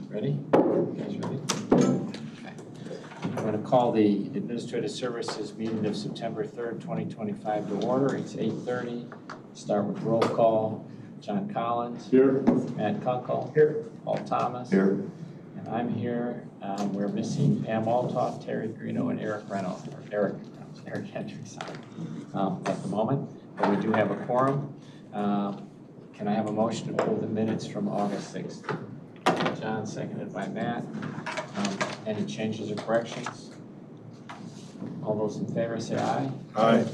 Ready? You guys ready? Okay. I'm going to call the Administrative Services meeting of September 3rd, 2025 to order. It's 8:30. Start with roll call. John Collins. Here. Matt Kunkel. Here. Paul Thomas. Here. And I'm here. We're missing Pam Altoff, Terry Greeno, and Eric Reynolds, or Eric Hendricks at the moment. But we do have a quorum. Can I have a motion to approve the minutes from August 6th? John, seconded by Matt. Any changes or corrections? All those in favor say aye. Aye.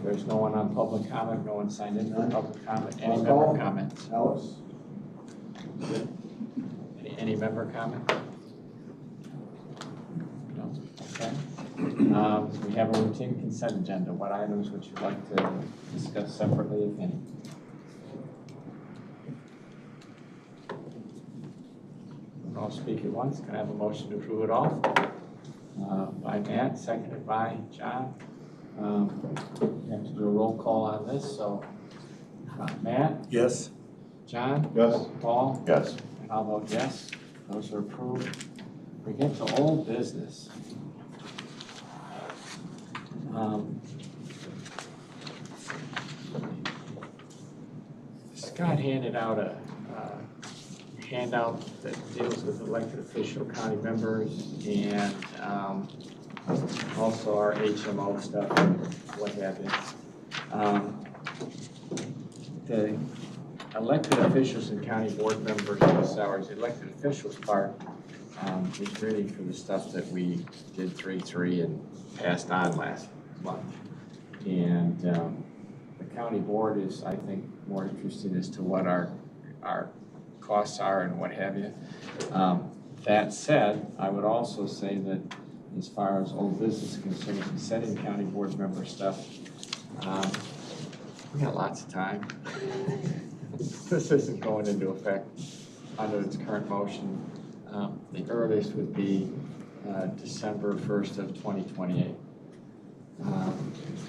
There's no one on public comment, no one signed in for public comment. Any member comments? Alice. Any member comment? No? Okay. We have a routine consent agenda. What items would you like to discuss separately, if any? I'll speak at once. Can I have a motion to approve it all? By Matt, seconded by John. We have to do a roll call on this, so Matt? Yes. John? Yes. Paul? Yes. And I'll vote yes. Those are approved. We get to old business. Scott handed out a handout that deals with elected official county members and also our HMO stuff and what have you. The elected officials and county board members salaries, the elected officials part is really for the stuff that we did 3-3 and passed on last month. And the county board is, I think, more interested as to what our costs are and what have you. That said, I would also say that as far as old business is concerned, setting county board member stuff, we got lots of time. This isn't going into effect under its current motion. The earliest would be December 1st of 2028.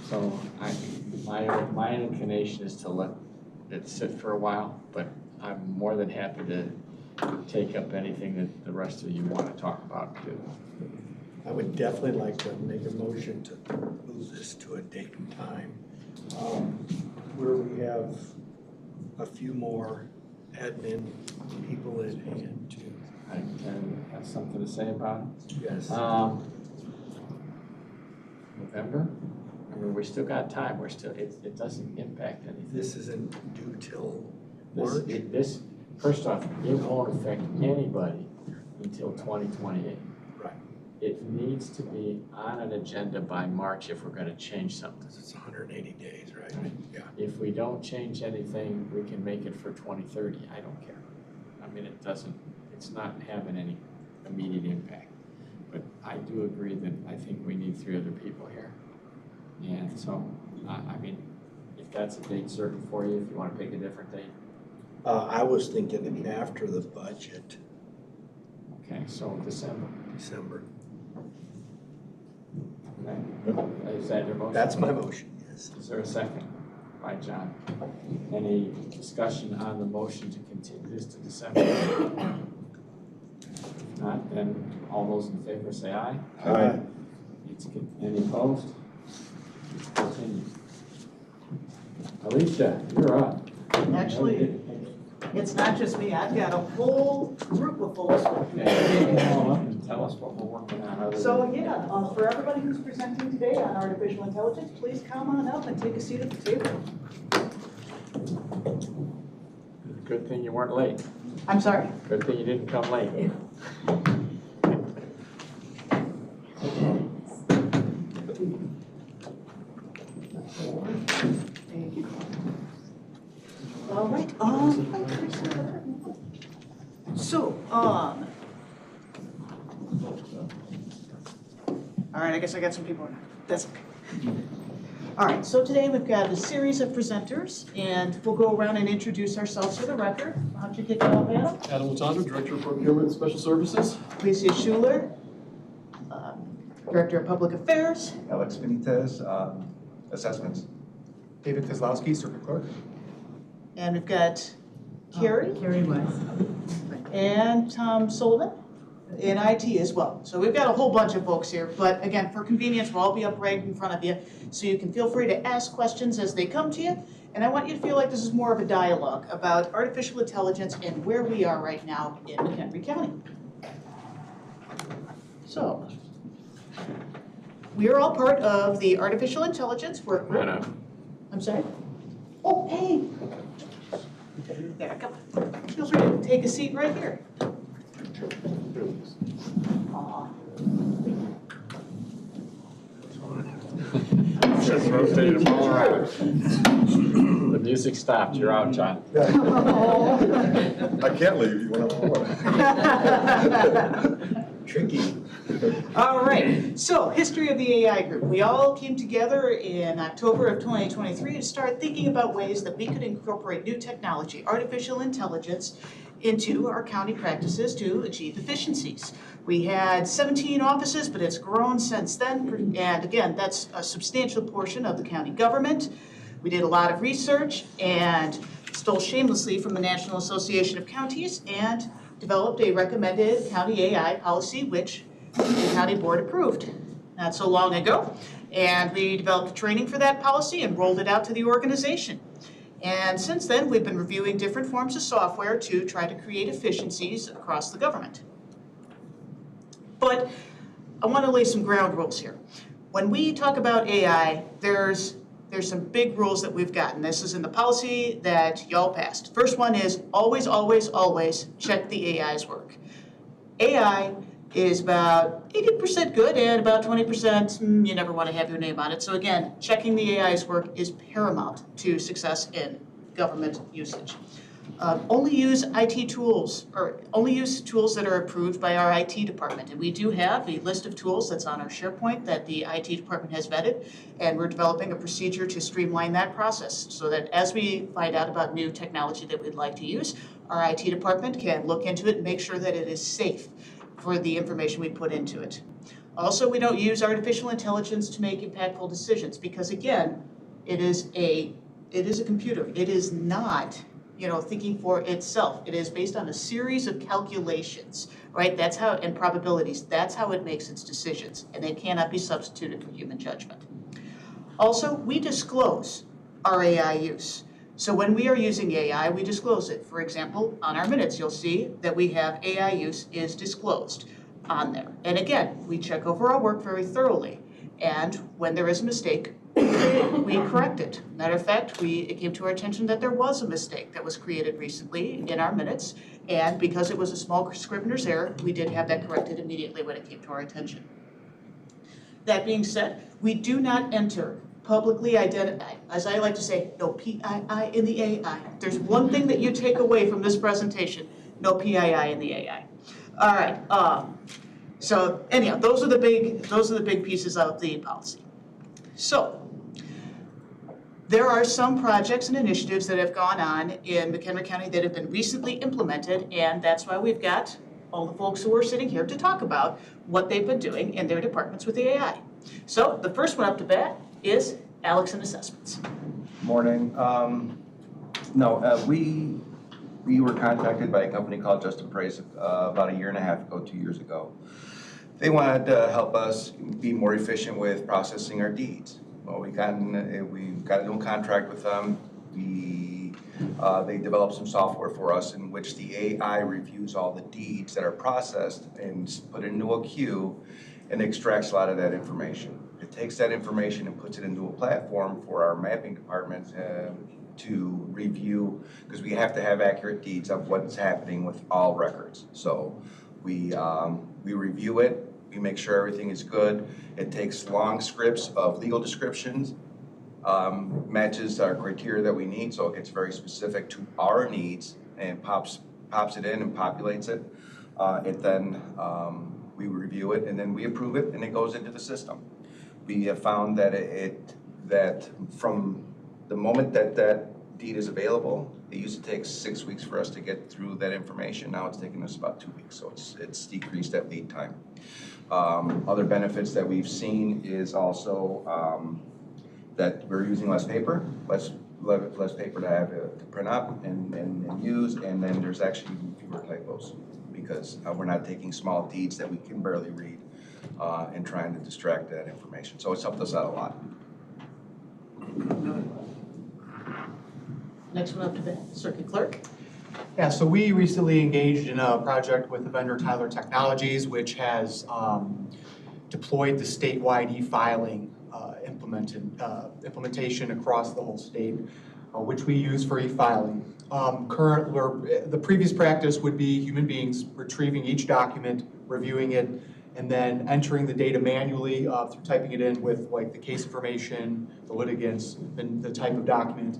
So my inclination is to let it sit for a while, but I'm more than happy to take up anything that the rest of you want to talk about too. I would definitely like to make a motion to move this to a date and time where we have a few more admin people in hand too. I have something to say about it. Yes. November? I mean, we still got time. We're still, it doesn't impact anything. This isn't due till This, March? first off, it won't affect anybody until 2028. Right. It needs to be on an agenda by March if we're going to change something. It's 180 days, right? Right. Yeah. If we don't change anything, we can make it for 2030. I don't care. I mean, it's not having any immediate impact. But I do agree that I think we need 3 other people here. And so, I mean, if that's a date certain for you, if you want to pick a different date. I was thinking after the budget, Okay, so December. December. Okay. Is that your motion? That's my motion, yes. Is there a second? By John. Any discussion on the motion to continue this to December? If not, then all those in favor say aye. Aye. Any opposed? Continue. Alicia, you're up. Actually, it's not just me. I've got a whole group of folks. Okay, come on up and tell us what we're working on. So yeah, for everybody who's presenting today on artificial intelligence, please come on up and take a seat at the table. Good thing you weren't late. I'm sorry? Good thing you didn't come late. Thank you. All right. So, all right, I guess I got some people. That's okay. All right, so today we've got a series of presenters, and we'll go around and introduce ourselves for the record. Why don't you kick it off, Adam? Adam Latondra, Director of Procurement and Special Services. Alicia Schuler, Director of Public Affairs. Alex Benitez, Assessments. David Kozlowski, Circuit Clerk. And we've got Carrie, Carrie West. and Tom Sullivan in IT as well. So we've got a whole bunch of folks here, but again, for convenience, we'll all be up right in front of you, so you can feel free to ask questions as they come to you. And I want you to feel like this is more of a dialogue about artificial intelligence and where we are right now in McHenry County. So, we are all part of the artificial intelligence work group. I'm sorry? Oh, hey. There, come on. Feel free to take a seat right here. Aw. Just rotate them all around. The music stopped. You're out, John. I can't leave you when I'm Tricky. All right, so history of the AI group. We all came together in October of 2023 to start thinking about ways that we could incorporate new technology, artificial intelligence, into our county practices to achieve efficiencies. We had 17 offices, but it's grown since then, and again, that's a substantial portion of the county government. We did a lot of research and stole shamelessly from the National Association of Counties and developed a recommended county AI policy, which the county board approved not so long ago. And we developed training for that policy and rolled it out to the organization. And since then, we've been reviewing different forms of software to try to create efficiencies across the government. But I want to lay some ground rules here. When we talk about AI, there's some big rules that we've gotten. This is in the policy that y'all passed. First one is always, always, always check the AI's work. AI is about 80% good and about 20% you never want to have your name on it. So again, checking the AI's work is paramount to success in government usage. Only use IT tools, or only use tools that are approved by our IT department. And we do have a list of tools that's on our SharePoint that the IT department has vetted, and we're developing a procedure to streamline that process so that as we find out about new technology that we'd like to use, our IT department can look into it and make sure that it is safe for the information we put into it. Also, we don't use artificial intelligence to make impactful decisions because, again, it is a computer. It is not, thinking for itself. It is based on a series of calculations, right? That's how, and probabilities. That's how it makes its decisions, and they cannot be substituted for human judgment. Also, we disclose our AI use. So when we are using AI, we disclose it. For example, on our minutes, you'll see that we have AI use is disclosed on there. And again, we check over our work very thoroughly. And when there is a mistake, we correct it. Matter of fact, it came to our attention that there was a mistake that was created recently in our minutes. And because it was a small scrivener's error, we did have that corrected immediately when it came to our attention. That being said, we do not enter publicly identified, as I like to say, no PII in the AI. There's one thing that you take away from this presentation, no PII in the AI. All right, so anyhow, those are the big pieces of the policy. So, there are some projects and initiatives that have gone on in McHenry County that have been recently implemented, and that's why we've got all the folks who are sitting here to talk about what they've been doing in their departments with the AI. So, the first one up to bat is Alex and Assessments. Morning. We were contacted by a company called Just Appraise about 1.5 years ago, 2 years ago. They wanted to help us be more efficient with processing our deeds. Well, we got a new contract with them. They developed some software for us in which the AI reviews all the deeds that are processed and put it into a queue and extracts a lot of that information. It takes that information and puts it into a platform for our mapping department to review, because we have to have accurate deeds of what's happening with all records. So we review it, we make sure everything is good. It takes long scripts of legal descriptions, matches our criteria that we need, so it gets very specific to our needs and pops it in and populates it. We review it and then we approve it and it goes into the system. We have found that from the moment that deed is available, it used to take 6 weeks for us to get through that information. Now it's taking us about 2 weeks, so it's decreased that lead time. Other benefits that we've seen is also that we're using less paper, less less paper to have to print up and use, and then there's actually fewer typos because we're not taking small deeds that we can barely read and trying to distract that information. So it's helped us out a lot. Next one up to the circuit clerk. Yeah, so we recently engaged in a project with the vendor Tyler Technologies, which has deployed the statewide e-filing implementation across the whole state, which we use for e-filing. The previous practice would be human beings retrieving each document, reviewing it, and then entering the data manually through typing it in with like the case information, the litigants, and the type of document.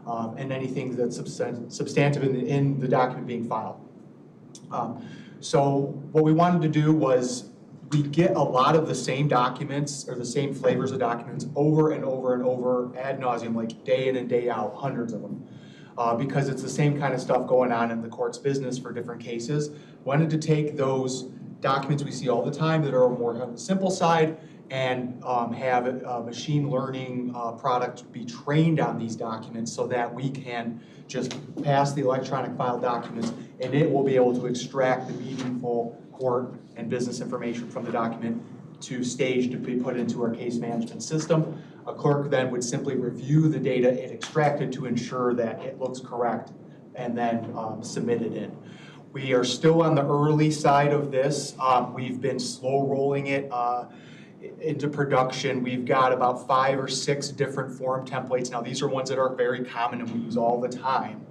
And anything that's substantive in the document being filed. So what we wanted to do was we get a lot of the same documents or the same flavors of documents over and over and over ad nauseum, like day in and day out, hundreds of them. Because it's the same kind of stuff going on in the court's business for different cases. Wanted to take those documents we see all the time that are more on the simple side and have a machine learning product be trained on these documents so that we can just pass the electronic file documents and it will be able to extract the meaningful court and business information from the document to stage to be put into our case management system. A clerk then would simply review the data it extracted to ensure that it looks correct and then submit it in. We are still on the early side of this. We've been slow rolling it into production. We've got about 5 or 6 different form templates. Now these are ones that are very common and we use all the time.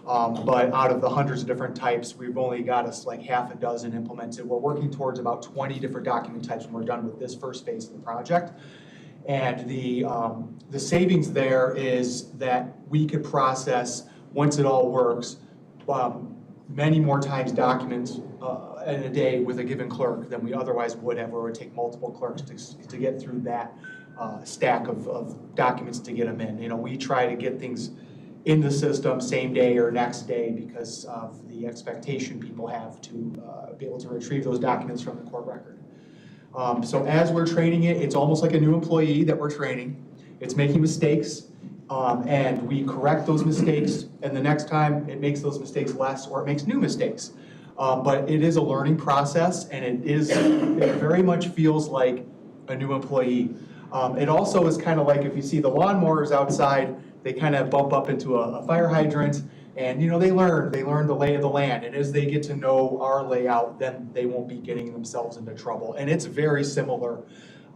But out of the hundreds of different types, we've only got us like half a dozen implemented. We're working towards about 20 different document types when we're done with this first phase of the project. And the savings there is that we could process, once it all works, many more times documents in a day with a given clerk than we otherwise would have, where it would take multiple clerks to get through that stack of documents to get them in. You know, we try to get things in the system same day or next day because of the expectation people have to be able to retrieve those documents from the court record. So as we're training it, it's almost like a new employee that we're training. It's making mistakes. And we correct those mistakes, and the next time it makes those mistakes less or it makes new mistakes. But it is a learning process, and it very much feels like a new employee. It also is kind of like if you see the lawnmowers outside, they kind of bump up into a fire hydrant, and you know they learn the lay of the land, and as they get to know our layout, then they won't be getting themselves into trouble. And it's very similar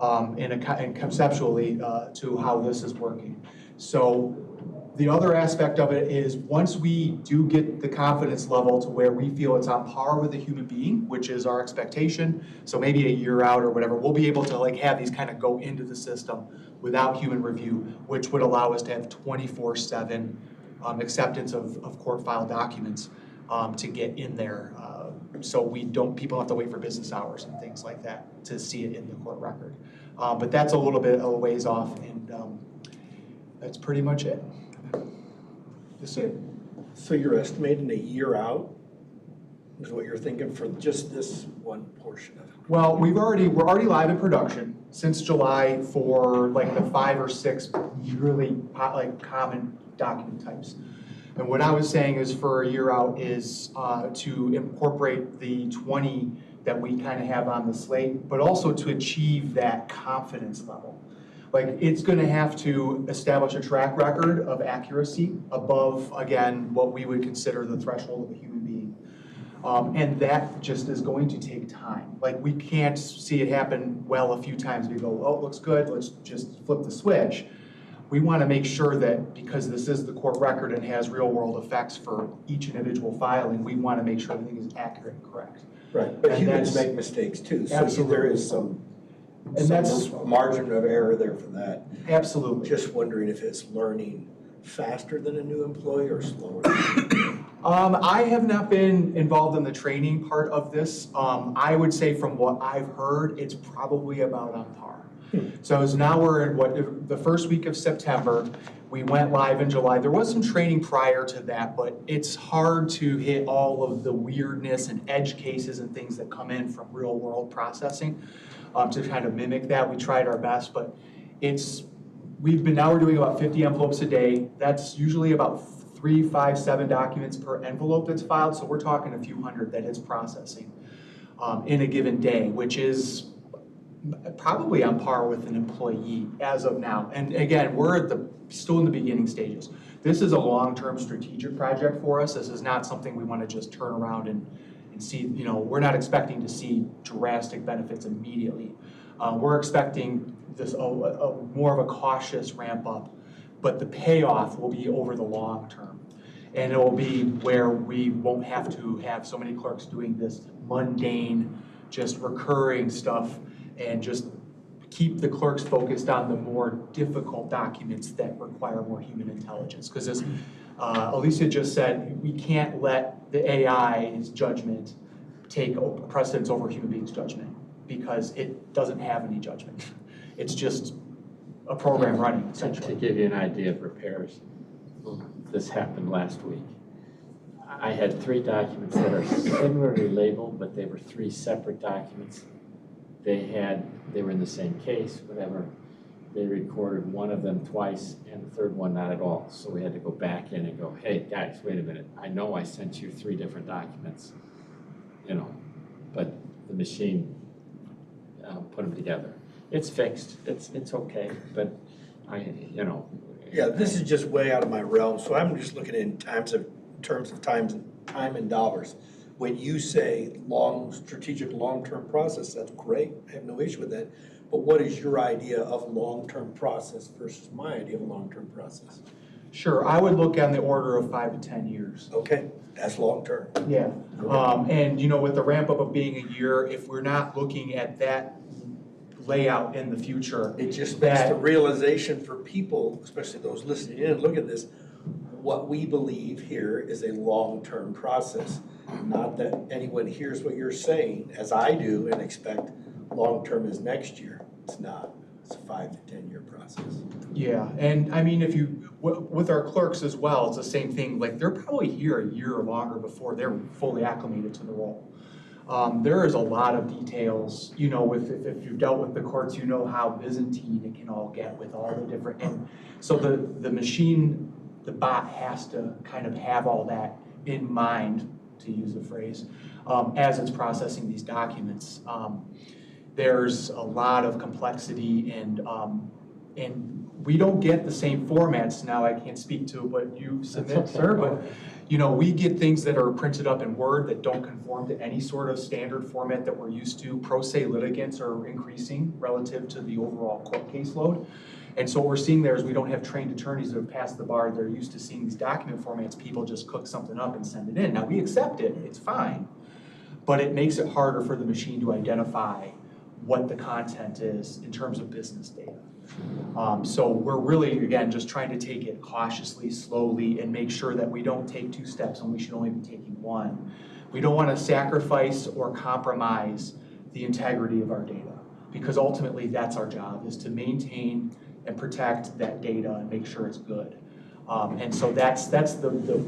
and conceptually to how this is working. So the other aspect of it is once we do get the confidence level to where we feel it's on par with a human being, which is our expectation, so maybe a year out or whatever, we'll be able to like have these kind of go into the system without human review, which would allow us to have 24/7 acceptance of court file documents to get in there. So people have to wait for business hours and things like that to see it in the court record. But that's a little bit of a ways off, and that's pretty much it. So you're estimating a year out is what you're thinking for just this one portion of it? Well, we're already live in production since July for like the 5 or 6 really like common document types. And what I was saying is for a year out is to incorporate the 20 that we kind of have on the slate, but also to achieve that confidence level. Like it's going to have to establish a track record of accuracy above, again, what we would consider the threshold of a human being. And that just is going to take time. Like we can't see it happen well a few times. We go, oh, it looks good, let's just flip the switch. We want to make sure that because this is the court record and has real world effects for each individual filing, we want to make sure everything is accurate and correct. Right, but And humans that's- make mistakes too, so Absolutely. there is some that's margin of error there for that. absolutely. Just wondering if it's learning faster than a new employee or slower? I have not been involved in the training part of this. I would say from what I've heard, it's probably about on par. So as now we're in the first week of September, we went live in July. There was some training prior to that, but it's hard to hit all of the weirdness and edge cases and things that come in from real world processing to kind of mimic that. We tried our best, but it's now we're doing about 50 envelopes a day. That's usually about 3, 5, 7 documents per envelope that's filed. So we're talking a few hundred that it's processing in a given day, which is probably on par with an employee as of now. And again, we're still in the beginning stages. This is a long-term strategic project for us. This is not something we want to just turn around and see, we're not expecting to see drastic benefits immediately. We're expecting this more of a cautious ramp up, but the payoff will be over the long term. And it will be where we won't have to have so many clerks doing this mundane, just recurring stuff, and just keep the clerks focused on the more difficult documents that require more human intelligence. Because as Alicia just said, we can't let the AI's judgment take precedence over human beings' judgment, because it doesn't have any judgment. It's just a program running, essentially. To give you an idea of repairs, this happened last week. I had 3 documents that are similarly labeled, but they were 3 separate documents. They were in the same case, whatever. They recorded one of them twice and the third one not at all. So we had to go back in and go, hey, guys, wait a minute. I know I sent you 3 different documents, but the machine put them together. It's fixed. It's okay, but Yeah, this is just way out of my realm, so I'm just looking in terms of time and dollars. When you say strategic long-term process, that's great. I have no issue with that. But what is your idea of long-term process versus my idea of a long-term process? Sure, I would look on the order of 5 to 10 years. Okay, that's long-term. Yeah, and with the ramp up of being a year, if we're not looking at that layout in the future, It just makes the realization for people, especially those listening in, look at this, what we believe here is a long-term process. Not that anyone hears what you're saying, as I do, and expect long-term is next year. It's not. It's a 5 to 10 year process. Yeah, and I mean, with our clerks as well, it's the same thing. Like, they're probably here a year or longer before they're fully acclimated to the role. There is a lot of details, if you've dealt with the courts, how Byzantine it can all get with all the different, and so the machine, the bot has to kind of have all that in mind, to use the phrase, as it's processing these documents. There's a lot of complexity, and we don't get the same formats now. I can't speak to what you submit, sir, but we get things that are printed up in Word that don't conform to any sort of standard format that we're used to. Pro se litigants are increasing relative to the overall court caseload. And so what we're seeing there is we don't have trained attorneys that have passed the bar. They're used to seeing these document formats. People just cook something up and send it in. Now, we accept it. It's fine. But it makes it harder for the machine to identify what the content is in terms of business data. So we're really, again, just trying to take it cautiously, slowly, and make sure that we don't take 2 steps and we should only be taking 1. We don't want to sacrifice or compromise the integrity of our data, because ultimately that's our job, is to maintain and protect that data and make sure it's good. And so that's the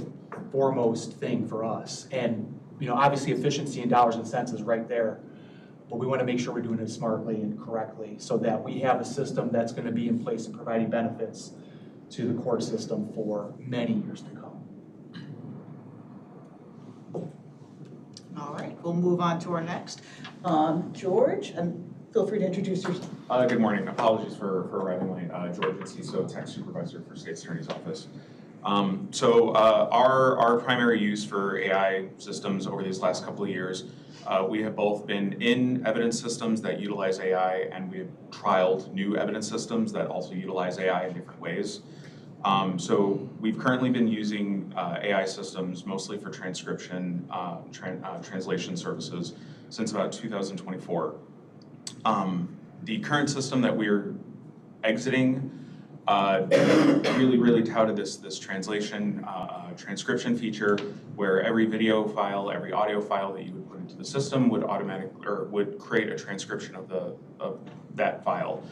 foremost thing for us. And obviously efficiency in dollars and cents is right there, but we want to make sure we're doing it smartly and correctly so that we have a system that's going to be in place and providing benefits to the court system for many years to come. All right, we'll move on to our next. George, and feel free to introduce yourself. Good morning. Apologies for arriving late. George Enciso, Tech Supervisor for State Attorney's Office. Our primary use for AI systems over these last couple of years, we have both been in evidence systems that utilize AI, and we have trialed new evidence systems that also utilize AI in different ways. So we've currently been using AI systems mostly for transcription, translation services since about 2024. The current system that we're exiting really touted this translation transcription feature, where every video file, every audio file that you would put into the system would create a transcription of that file.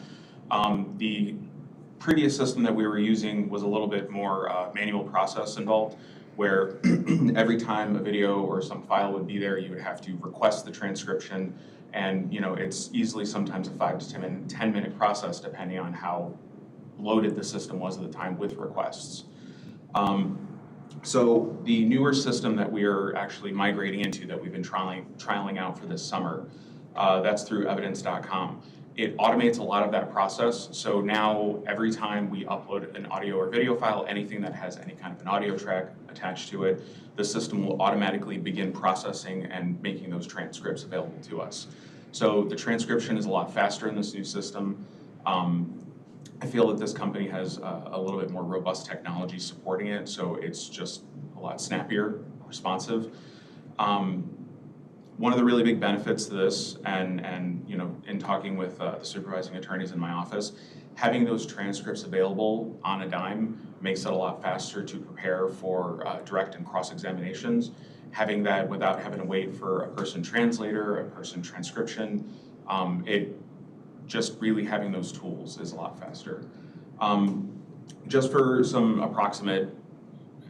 The previous system that we were using was a little bit more manual process involved, where every time a video or some file would be there, you would have to request the transcription, and it's easily sometimes a 5 to 10 minute process depending on how loaded the system was at the time with requests. So the newer system that we are actually migrating into, that we've been trialing out for this summer, that's through evidence.com. It automates a lot of that process. So now every time we upload an audio or video file, anything that has any kind of an audio track attached to it, the system will automatically begin processing and making those transcripts available to us. So the transcription is a lot faster in this new system. I feel that this company has a little bit more robust technology supporting it, so it's just a lot snappier, responsive. One of the really big benefits to this, and you know, in talking with the supervising attorneys in my office, having those transcripts available on a dime makes it a lot faster to prepare for direct and cross-examinations. Having that without having to wait for a person translator, a person transcription, just really having those tools is a lot faster. Just for some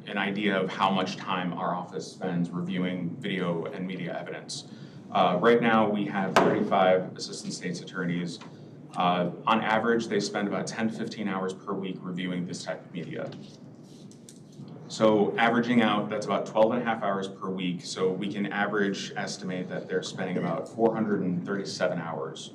an idea of how much time our office spends reviewing video and media evidence. Right now we have 35 assistant state's attorneys. On average, they spend about 10 to 15 hours per week reviewing this type of media. So averaging out, that's about 12 and a half hours per week. So we can estimate that they're spending about 437 hours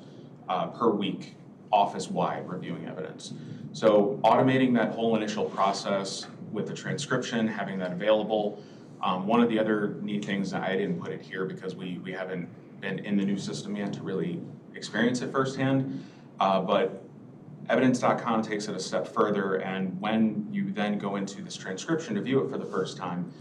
per week office-wide reviewing evidence. So automating that whole initial process with the transcription, having that available. One of the other neat things, I didn't put it here because we haven't been in the new system yet to really experience it firsthand, but evidence.com takes it a step further, and when you then go into this transcription to view it for the first time,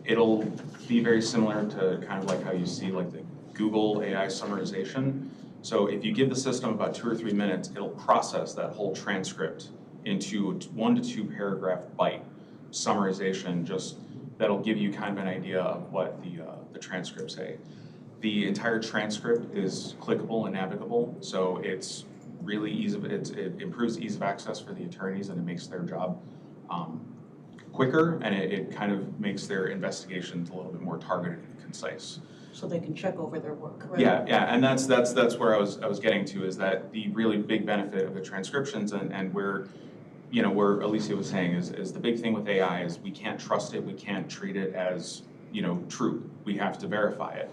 it'll be very similar to kind of like how you see like the Google AI summarization. So if you give the system about 2 or 3 minutes, it'll process that whole transcript into a 1 to 2 paragraph bite summarization, just that'll give you kind of an idea of what the transcripts say. The entire transcript is clickable and navigable, so it's really easy. It improves ease of access for the attorneys, and it makes their job quicker, and it kind of makes their investigations a little bit more targeted and concise. So they can check over their work, right? Yeah, and that's where I was getting to, is that the really big benefit of the transcriptions and where, you know, where Alicia was saying is the big thing with AI is we can't trust it, we can't treat it as, you know, true. We have to verify it.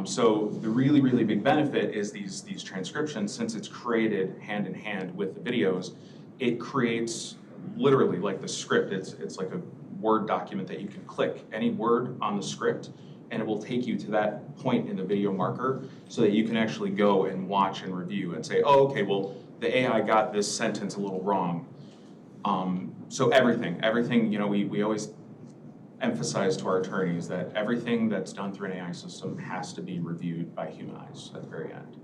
So the really, really big benefit is these transcriptions, since it's created hand in hand with the videos, it creates literally like the script. It's like a Word document that you can click any word on the script, and it will take you to that point in the video marker so that you can actually go and watch and review and say, oh, okay, well, the AI got this sentence a little wrong. So everything, you know, we always emphasize to our attorneys that everything that's done through an AI system has to be reviewed by human eyes at the very end.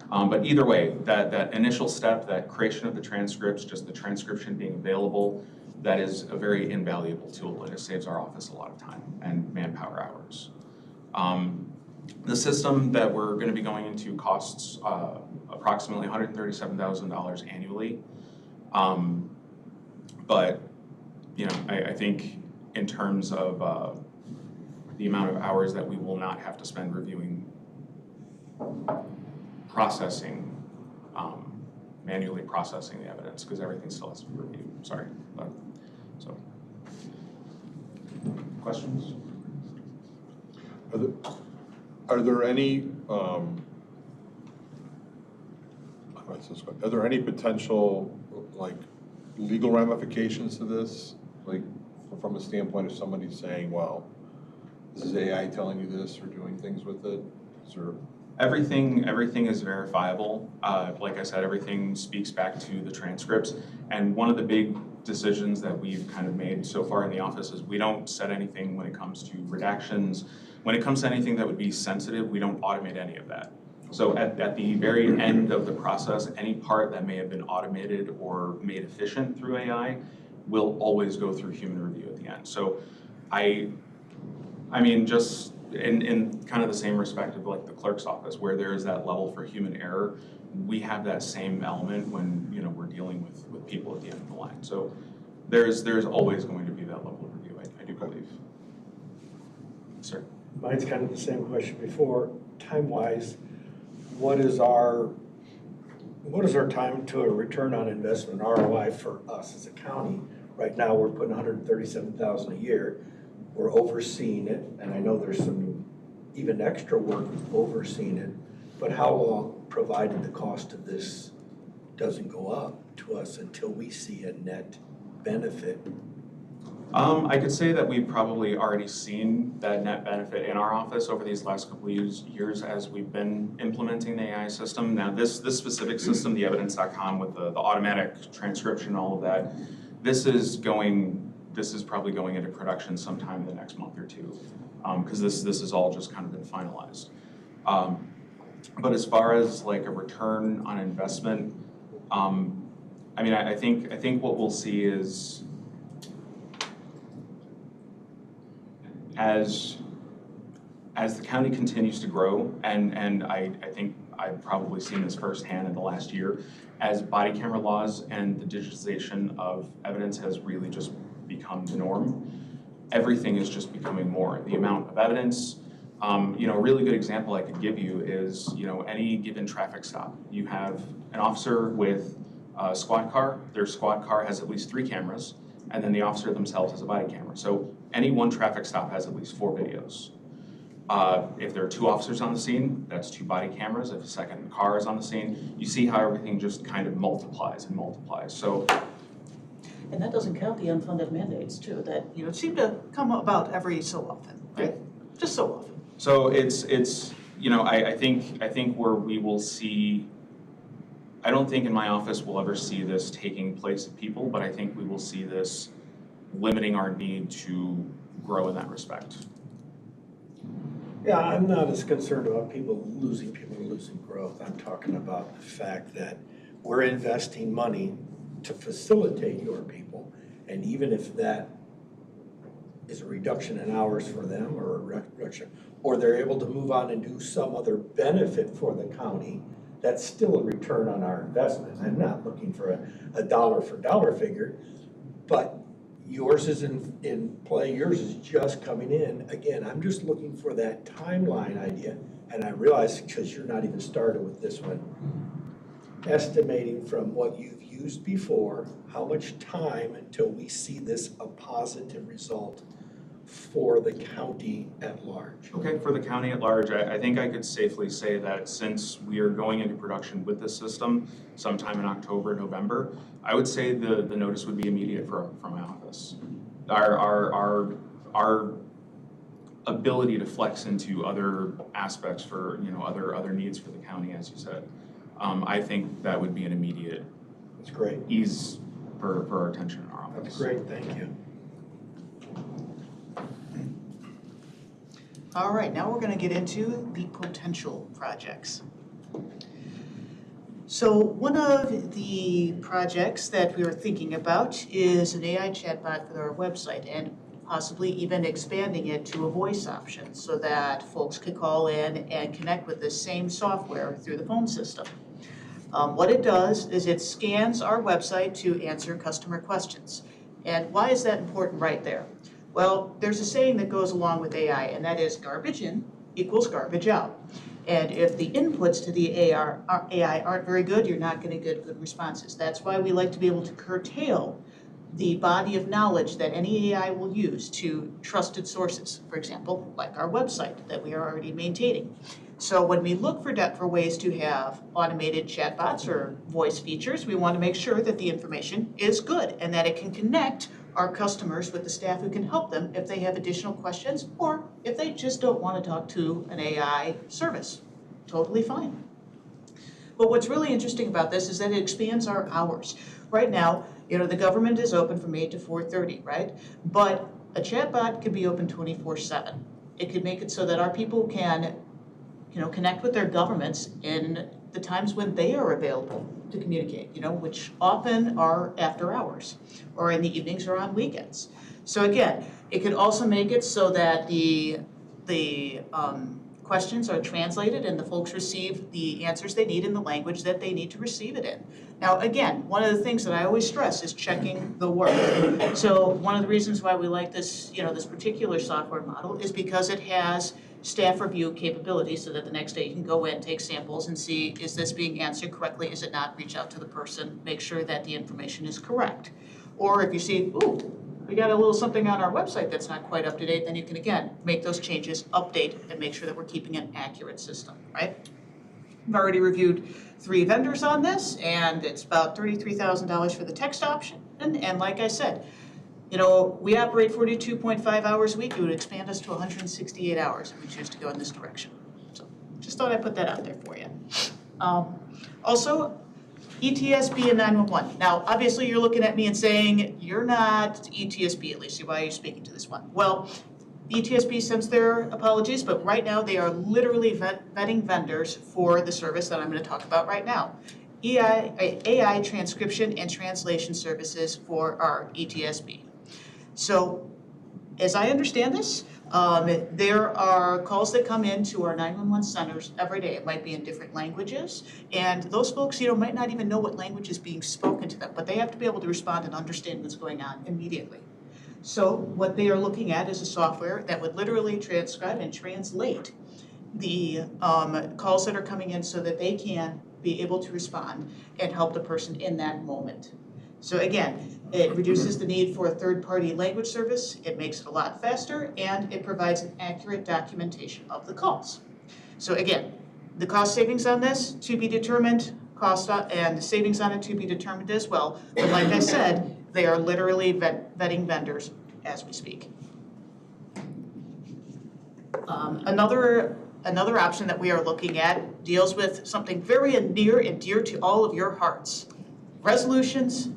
But either way, that initial step, that creation of the transcripts, just the transcription being available, that is a very invaluable tool, and it saves our office a lot of time and manpower hours. The system that we're going to be going into costs approximately $137,000 annually. But, you know, I think in terms of the amount of hours that we will not have to spend reviewing, manually processing the evidence, because everything still has to be reviewed. Sorry. So, questions? Are there any potential like legal ramifications to this? Like from a standpoint of somebody saying, well, this is AI telling you this or doing things with it? Is there... Everything is verifiable. Like I said, everything speaks back to the transcripts. And one of the big decisions that we've kind of made so far in the office is we don't set anything when it comes to redactions. When it comes to anything that would be sensitive, we don't automate any of that. So at the very end of the process, any part that may have been automated or made efficient through AI will always go through human review at the end. So I mean, just in kind of the same respect of like the clerk's office, where there is that level for human error, we have that same element when, you know, we're dealing with people at the end of the line. So there's always going to be that level of review, I do believe. Sir? Mine's kind of the same question before. Time-wise, what is our what is our time to a return on investment, ROI, for us as a county? Right now, we're putting $137,000 a year. We're overseeing it, and I know there's some even extra work overseeing it. But how long, provided the cost of this doesn't go up to us until we see a net benefit? I could say that we've probably already seen that net benefit in our office over these last couple of years as we've been implementing the AI system. Now this specific system, the evidence.com with the automatic transcription and all of that, this is probably going into production sometime in the next month or two, because this has all just kind of been finalized. But as far as like a return on investment, I mean, I think what we'll see is as the county continues to grow, and I think I've probably seen this firsthand in the last year, as body camera laws and the digitization of evidence has really just become the norm, everything is just becoming more. The amount of evidence, you know, a really good example I could give you is, you know, any given traffic stop. You have an officer with a squad car, their squad car has at least 3 cameras, and then the officer themselves has a body camera. So any one traffic stop has at least 4 videos. If there are 2 officers on the scene, that's 2 body cameras. If a second car is on the scene, you see how everything just kind of multiplies and multiplies. So, And that doesn't count the unfunded mandates too, that, you know, seem to come about every so often, right? Just so often. so it's you know, I think where we will see, I don't think in my office we'll ever see this taking place of people, but I think we will see this limiting our need to grow in that respect. Yeah, I'm not as concerned about people losing growth. I'm talking about the fact that we're investing money to facilitate your people. And even if that is a reduction in hours for them or a reduction, or they're able to move on and do some other benefit for the county, that's still a return on our investment. I'm not looking for a dollar for dollar figure, but yours is in play, yours is just coming in. Again, I'm just looking for that timeline idea, and I realize, because you're not even started with this one, estimating from what you've used before, how much time until we see this a positive result for the county at large? Okay, for the county at large, I think I could safely say that since we are going into production with this system sometime in October, November, I would say the notice would be immediate from my office. Our ability to flex into other aspects for, you know, other needs for the county, as you said, I think that would be an immediate That's great. ease for our attention in our office. That's great, thank you. All right, now we're gonna get into the potential projects. So one of the projects that we were thinking about is an AI chatbot for our website, and possibly even expanding it to a voice option so that folks could call in and connect with the same software through the phone system. What it does is it scans our website to answer customer questions. And why is that important right there? Well, there's a saying that goes along with AI, and that is garbage in equals garbage out. And if the inputs to the AI aren't very good, you're not going to get good responses. That's why we like to be able to curtail the body of knowledge that any AI will use to trusted sources, for example, like our website that we are already maintaining. So when we look for ways to have automated chatbots or voice features, we want to make sure that the information is good and that it can connect our customers with the staff who can help them if they have additional questions or if they just don't want to talk to an AI service. Totally fine. But what's really interesting about this is that it expands our hours. Right now, you know, the government is open from 8 to 4:30, right? But a chatbot could be open 24/7. It could make it so that our people can, you know, connect with their governments in the times when they are available to communicate, you know, which often are after hours or in the evenings or on weekends. So again, it could also make it so that the questions are translated and the folks receive the answers they need in the language that they need to receive it in. Now, again, one of the things that I always stress is checking the work. So one of the reasons why we like this, you know, this particular software model is because it has staff review capability so that the next day you can go in, take samples and see, is this being answered correctly? Is it not? Reach out to the person, make sure that the information is correct. Or if you see, ooh, we got a little something on our website that's not quite up to date, then you can again make those changes, update, and make sure that we're keeping an accurate system, right? I've already reviewed 3 vendors on this, and it's about $33,000 for the text option. And like I said, you know, we operate 42.5 hours a week. It would expand us to 168 hours if we choose to go in this direction. So just thought I'd put that out there for you. Also, ETSB and 911. Now, obviously, you're looking at me and saying, you're not ETSB, at least. Why are you speaking to this one? Well, ETSB sends their apologies, but right now they are literally vetting vendors for the service that I'm going to talk about right now. AI transcription and translation services for our ETSB. So, as I understand this, there are calls that come into our 911 centers every day. It might be in different languages, and those folks, you know, might not even know what language is being spoken to them, but they have to be able to respond and understand what's going on immediately. So what they are looking at is a software that would literally transcribe and translate the calls that are coming in so that they can be able to respond and help the person in that moment. So again, it reduces the need for a third-party language service, it makes it a lot faster, and it provides an accurate documentation of the calls. So again, the cost savings on this to be determined, and the savings on it to be determined as well. But like I said, they are literally vetting vendors as we speak. Another option that we are looking at deals with something very near and dear to all of your hearts. Resolutions,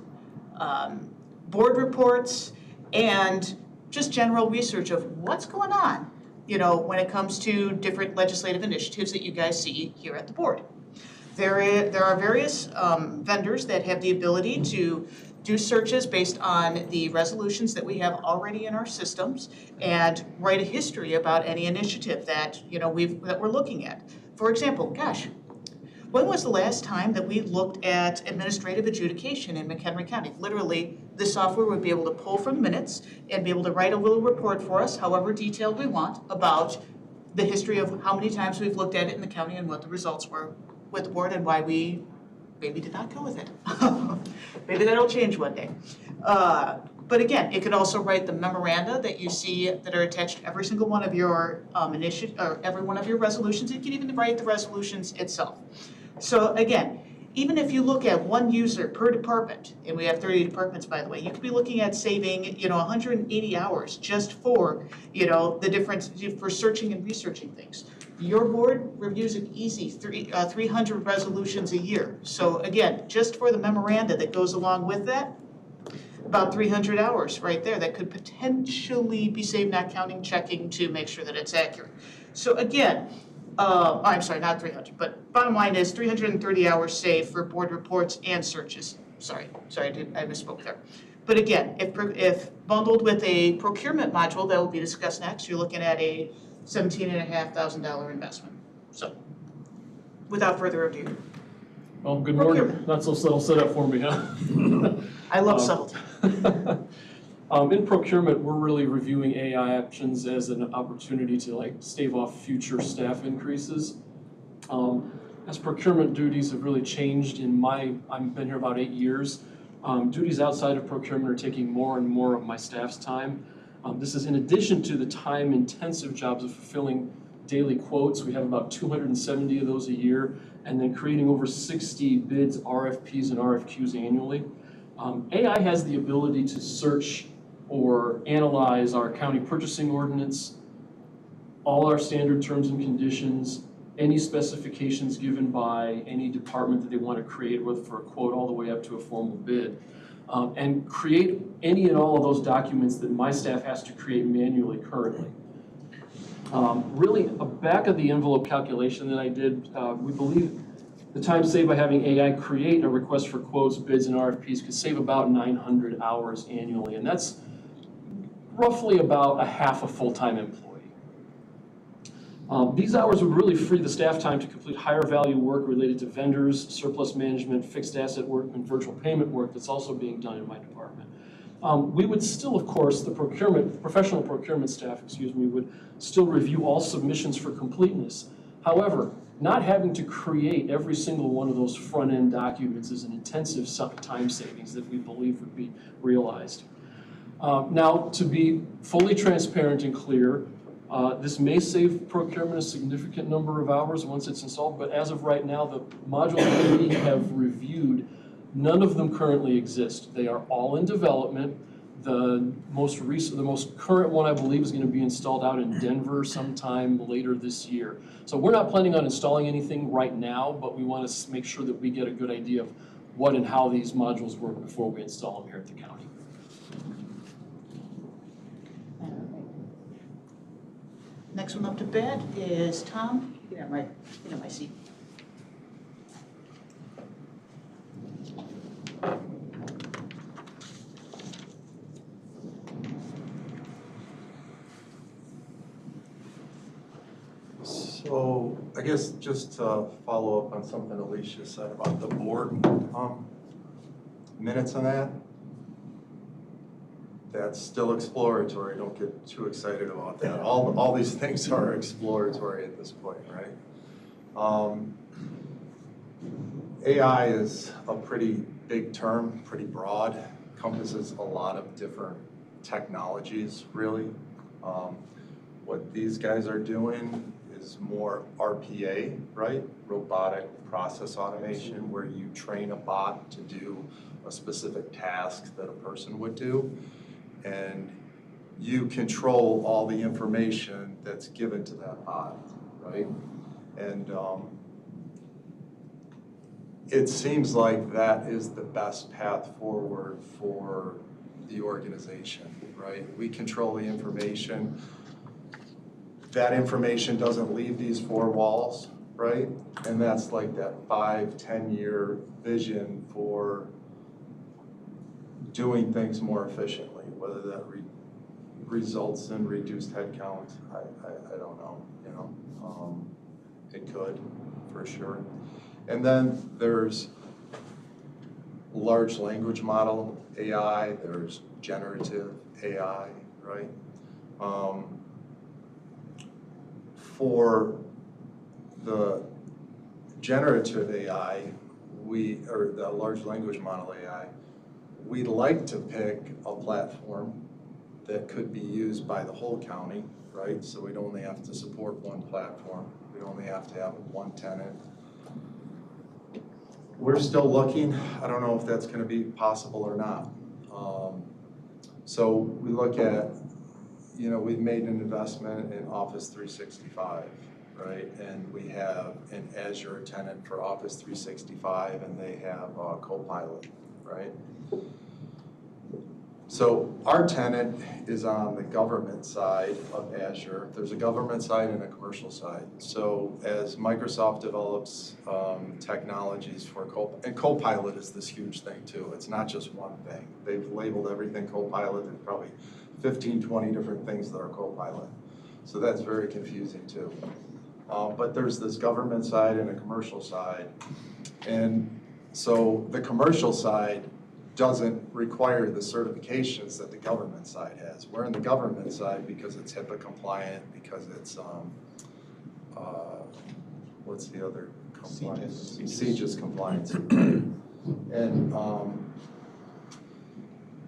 board reports, and just general research of what's going on, you know, when it comes to different legislative initiatives that you guys see here at the board. There are various vendors that have the ability to do searches based on the resolutions that we have already in our systems and write a history about any initiative that, you know, that we're looking at. For example, gosh, when was the last time that we looked at administrative adjudication in McHenry County? Literally, this software would be able to pull from minutes and be able to write a little report for us, however detailed we want, about the history of how many times we've looked at it in the county and what the results were with the board and why we maybe did not go with it. Maybe that'll change one day. But again, it could also write the memoranda that you see that are attached to every single one of your every one of your resolutions. It can even write the resolutions itself. So again, even if you look at one user per department, and we have 30 departments, by the way, you could be looking at saving, you know, 180 hours just for, you know, the difference for searching and researching things. Your board reviews an easy 300 resolutions a year. So again, just for the memoranda that goes along with that, about 300 hours right there that could potentially be saved, not counting checking to make sure that it's accurate. So again, I'm sorry, not 300, but bottom line is 330 hours saved for board reports and searches. Sorry, I misspoke there. But again, if bundled with a procurement module that will be discussed next, you're looking at a $17,500 investment. So, without further ado. Well, good morning. Not so subtle setup for me, huh? I love subtlety. In procurement, we're really reviewing AI options as an opportunity to like stave off future staff increases. As procurement duties have really changed I've been here about 8 years, duties outside of procurement are taking more and more of my staff's time. This is in addition to the time-intensive jobs of fulfilling daily quotes. We have about 270 of those a year, and then creating over 60 bids, RFPs, and RFQs annually. AI has the ability to search or analyze our county purchasing ordinance, all our standard terms and conditions, any specifications given by any department that they want to create with for a quote all the way up to a formal bid, and create any and all of those documents that my staff has to create manually currently. Really, a back of the envelope calculation that I did, we believe the time saved by having AI create a request for quotes, bids, and RFPs could save about 900 hours annually, and that's roughly about a half a full-time employee. These hours would really free the staff time to complete higher value work related to vendors, surplus management, fixed asset work, and virtual payment work that's also being done in my department. We would still, of course, the professional procurement staff, would still review all submissions for completeness. However, not having to create every single one of those front-end documents is an intensive time savings that we believe would be realized. Now, to be fully transparent and clear, this may save procurement a significant number of hours once it's installed, but as of right now, the modules that we have reviewed, none of them currently exist. They are all in development. The most current one, I believe, is going to be installed out in Denver sometime later this year. So we're not planning on installing anything right now, but we want to make sure that we get a good idea of what and how these modules work before we install them here at the county. Next one up to bat is Tom. You can have my seat. So I guess just to follow up on something Alicia said about the board minutes on that. That's still exploratory. Don't get too excited about that. All these things are exploratory at this point, right? AI is a pretty big term, pretty broad, encompasses a lot of different technologies, really. What these guys are doing is more RPA, right? Robotic process automation, where you train a bot to do a specific task that a person would do, and you control all the information that's given to that bot, right? And it seems like that is the best path forward for the organization, right? We control the information. That information doesn't leave these four walls, right? And that's like that 5-10 year vision for doing things more efficiently, whether that results in reduced headcount, I don't know, you know. It could, for sure. And then there's large language model AI, there's generative AI, right? For the generative AI, or the large language model AI, we'd like to pick a platform that could be used by the whole county, right? So we'd only have to support one platform. We'd only have to have one tenant. We're still looking. I don't know if that's going to be possible or not. So we look at, you know, we've made an investment in Office 365, right? And we have an Azure tenant for Office 365, and they have Copilot, right? So our tenant is on the government side of Azure. There's a government side and a commercial side. So as Microsoft develops technologies for Copilot, and Copilot is this huge thing too. It's not just one thing. They've labeled everything Copilot. There's probably 15, 20 different things that are Copilot. So that's very confusing too. But there's this government side and a commercial side. And so the commercial side doesn't require the certifications that the government side has. We're in the government side because it's HIPAA compliant, because it's, what's the other compliance? CJIS compliance. And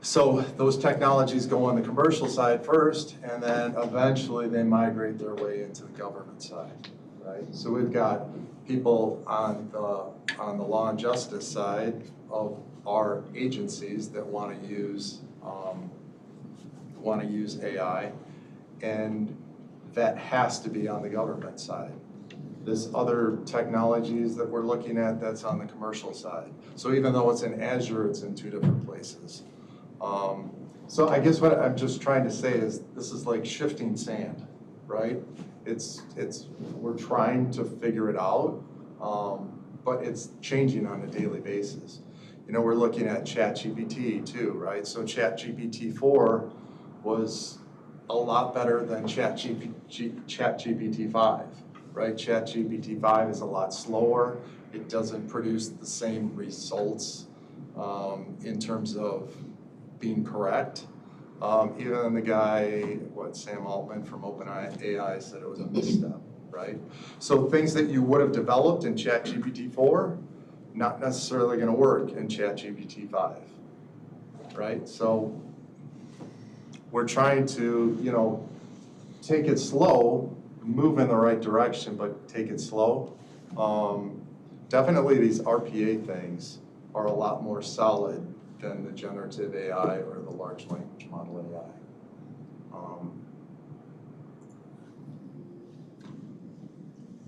so those technologies go on the commercial side first, and then eventually they migrate their way into the government side, right? So we've got people on the law and justice side of our agencies that want to use AI, and that has to be on the government side. This other technologies that we're looking at, that's on the commercial side. So even though it's in Azure, it's in two different places. So I guess what I'm just trying to say is this is like shifting sand, right? We're trying to figure it out, but it's changing on a daily basis. You know, we're looking at ChatGPT too, right? So ChatGPT 4 was a lot better than ChatGPT 5, right? ChatGPT 5 is a lot slower. It doesn't produce the same results in terms of being correct. Even the guy, Sam Altman from OpenAI said it was a misstep, right? So things that you would have developed in ChatGPT 4, not necessarily gonna work in ChatGPT 5, right? So we're trying to, take it slow, move in the right direction, but take it slow. Definitely these RPA things are a lot more solid than the generative AI or the large language model AI.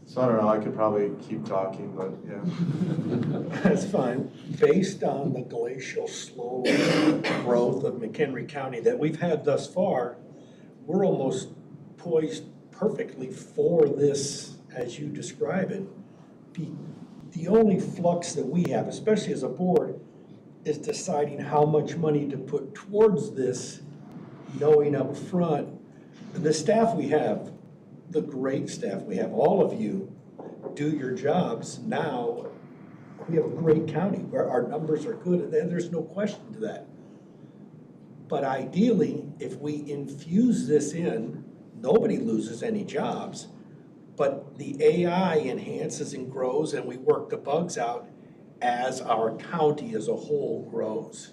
So I don't know, I could probably keep talking, but yeah. That's fine. Based on the glacial slow growth of McHenry County that we've had thus far, we're almost poised perfectly for this, as you describe it. The only flux that we have, especially as a board, is deciding how much money to put towards this, knowing up front, the staff we have, the great staff we have, all of you do your jobs now. We have a great county where our numbers are good, and there's no question to that. But ideally, if we infuse this in, nobody loses any jobs, but the AI enhances and grows, and we work the bugs out as our county as a whole grows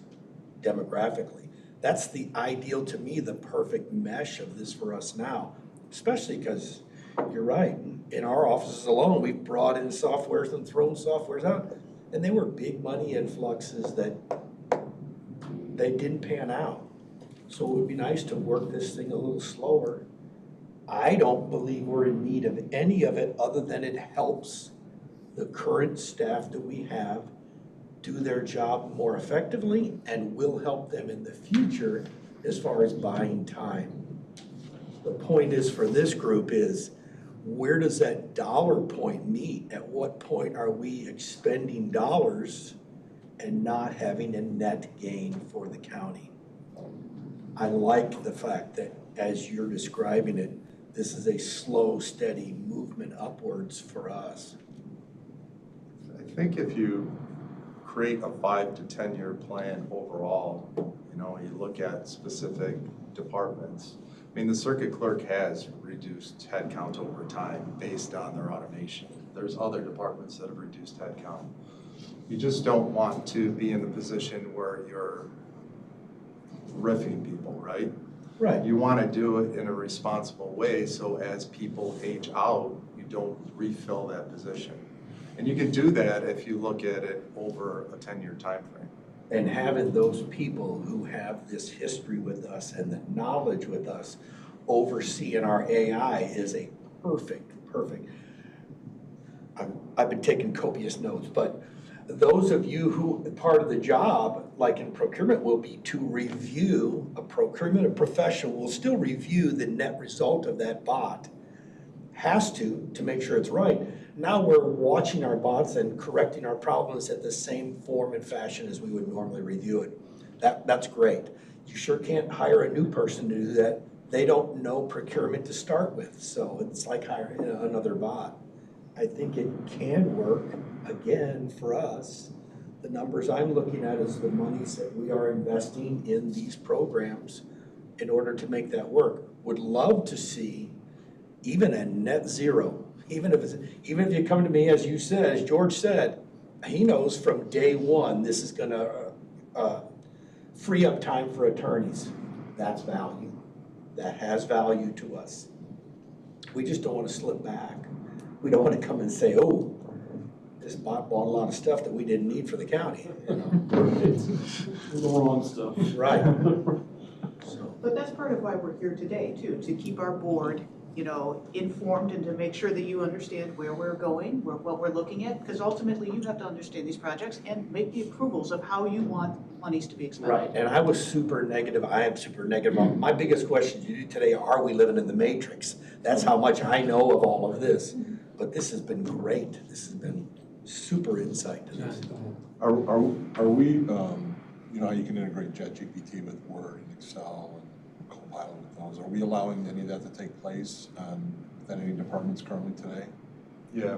demographically. That's the ideal, to me, the perfect mesh of this for us now, especially because you're right. In our offices alone, we've brought in softwares and thrown softwares out, and they were big money influxes that they didn't pan out. So it would be nice to work this thing a little slower. I don't believe we're in need of any of it other than it helps the current staff that we have do their job more effectively and will help them in the future as far as buying time. The point is for this group is, where does that dollar point meet? At what point are we expending dollars and not having a net gain for the county? I like the fact that, as you're describing it, this is a slow, steady movement upwards for us. I think if you create a 5 to 10 year plan overall, you look at specific departments. I mean, the circuit clerk has reduced headcount over time based on their automation. There's other departments that have reduced headcount. You just don't want to be in the position where you're riffing people, right? Right. You want to do it in a responsible way, so as people age out, you don't refill that position. And you can do that if you look at it over a 10-year time frame. And having those people who have this history with us and the knowledge with us overseeing our AI is a perfect. I've been taking copious notes, but those of you who, part of the job, like in procurement, will be to review, a procurement professional will still review the net result of that bot. Has to make sure it's right. Now we're watching our bots and correcting our problems at the same form and fashion as we would normally review it. That's great. You sure can't hire a new person to do that. They don't know procurement to start with, so it's like hiring another bot. I think it can work, again, for us. The numbers I'm looking at is the monies that we are investing in these programs in order to make that work. Would love to see even a net zero. Even if you come to me, as you said, as George said, he knows from day one this is going to free up time for attorneys. That's value. That has value to us. We just don't want to slip back. We don't want to come and say, oh, this bot bought a lot of stuff that we didn't need for the county. It's the wrong stuff. Right. But that's part of why we're here today too, to keep our board, informed and to make sure that you understand where we're going, what we're looking at, because ultimately you have to understand these projects and make the approvals of how you want monies to be expended. Right, and I was super negative. I am super negative. My biggest question to you today, are we living in the matrix? That's how much I know of all of this. But this has been great. This has been super insight to this. Are we, you know how you can integrate ChatGPT with Word and Excel and Copilot with those? Are we allowing any of that to take place within any departments currently today? Yeah,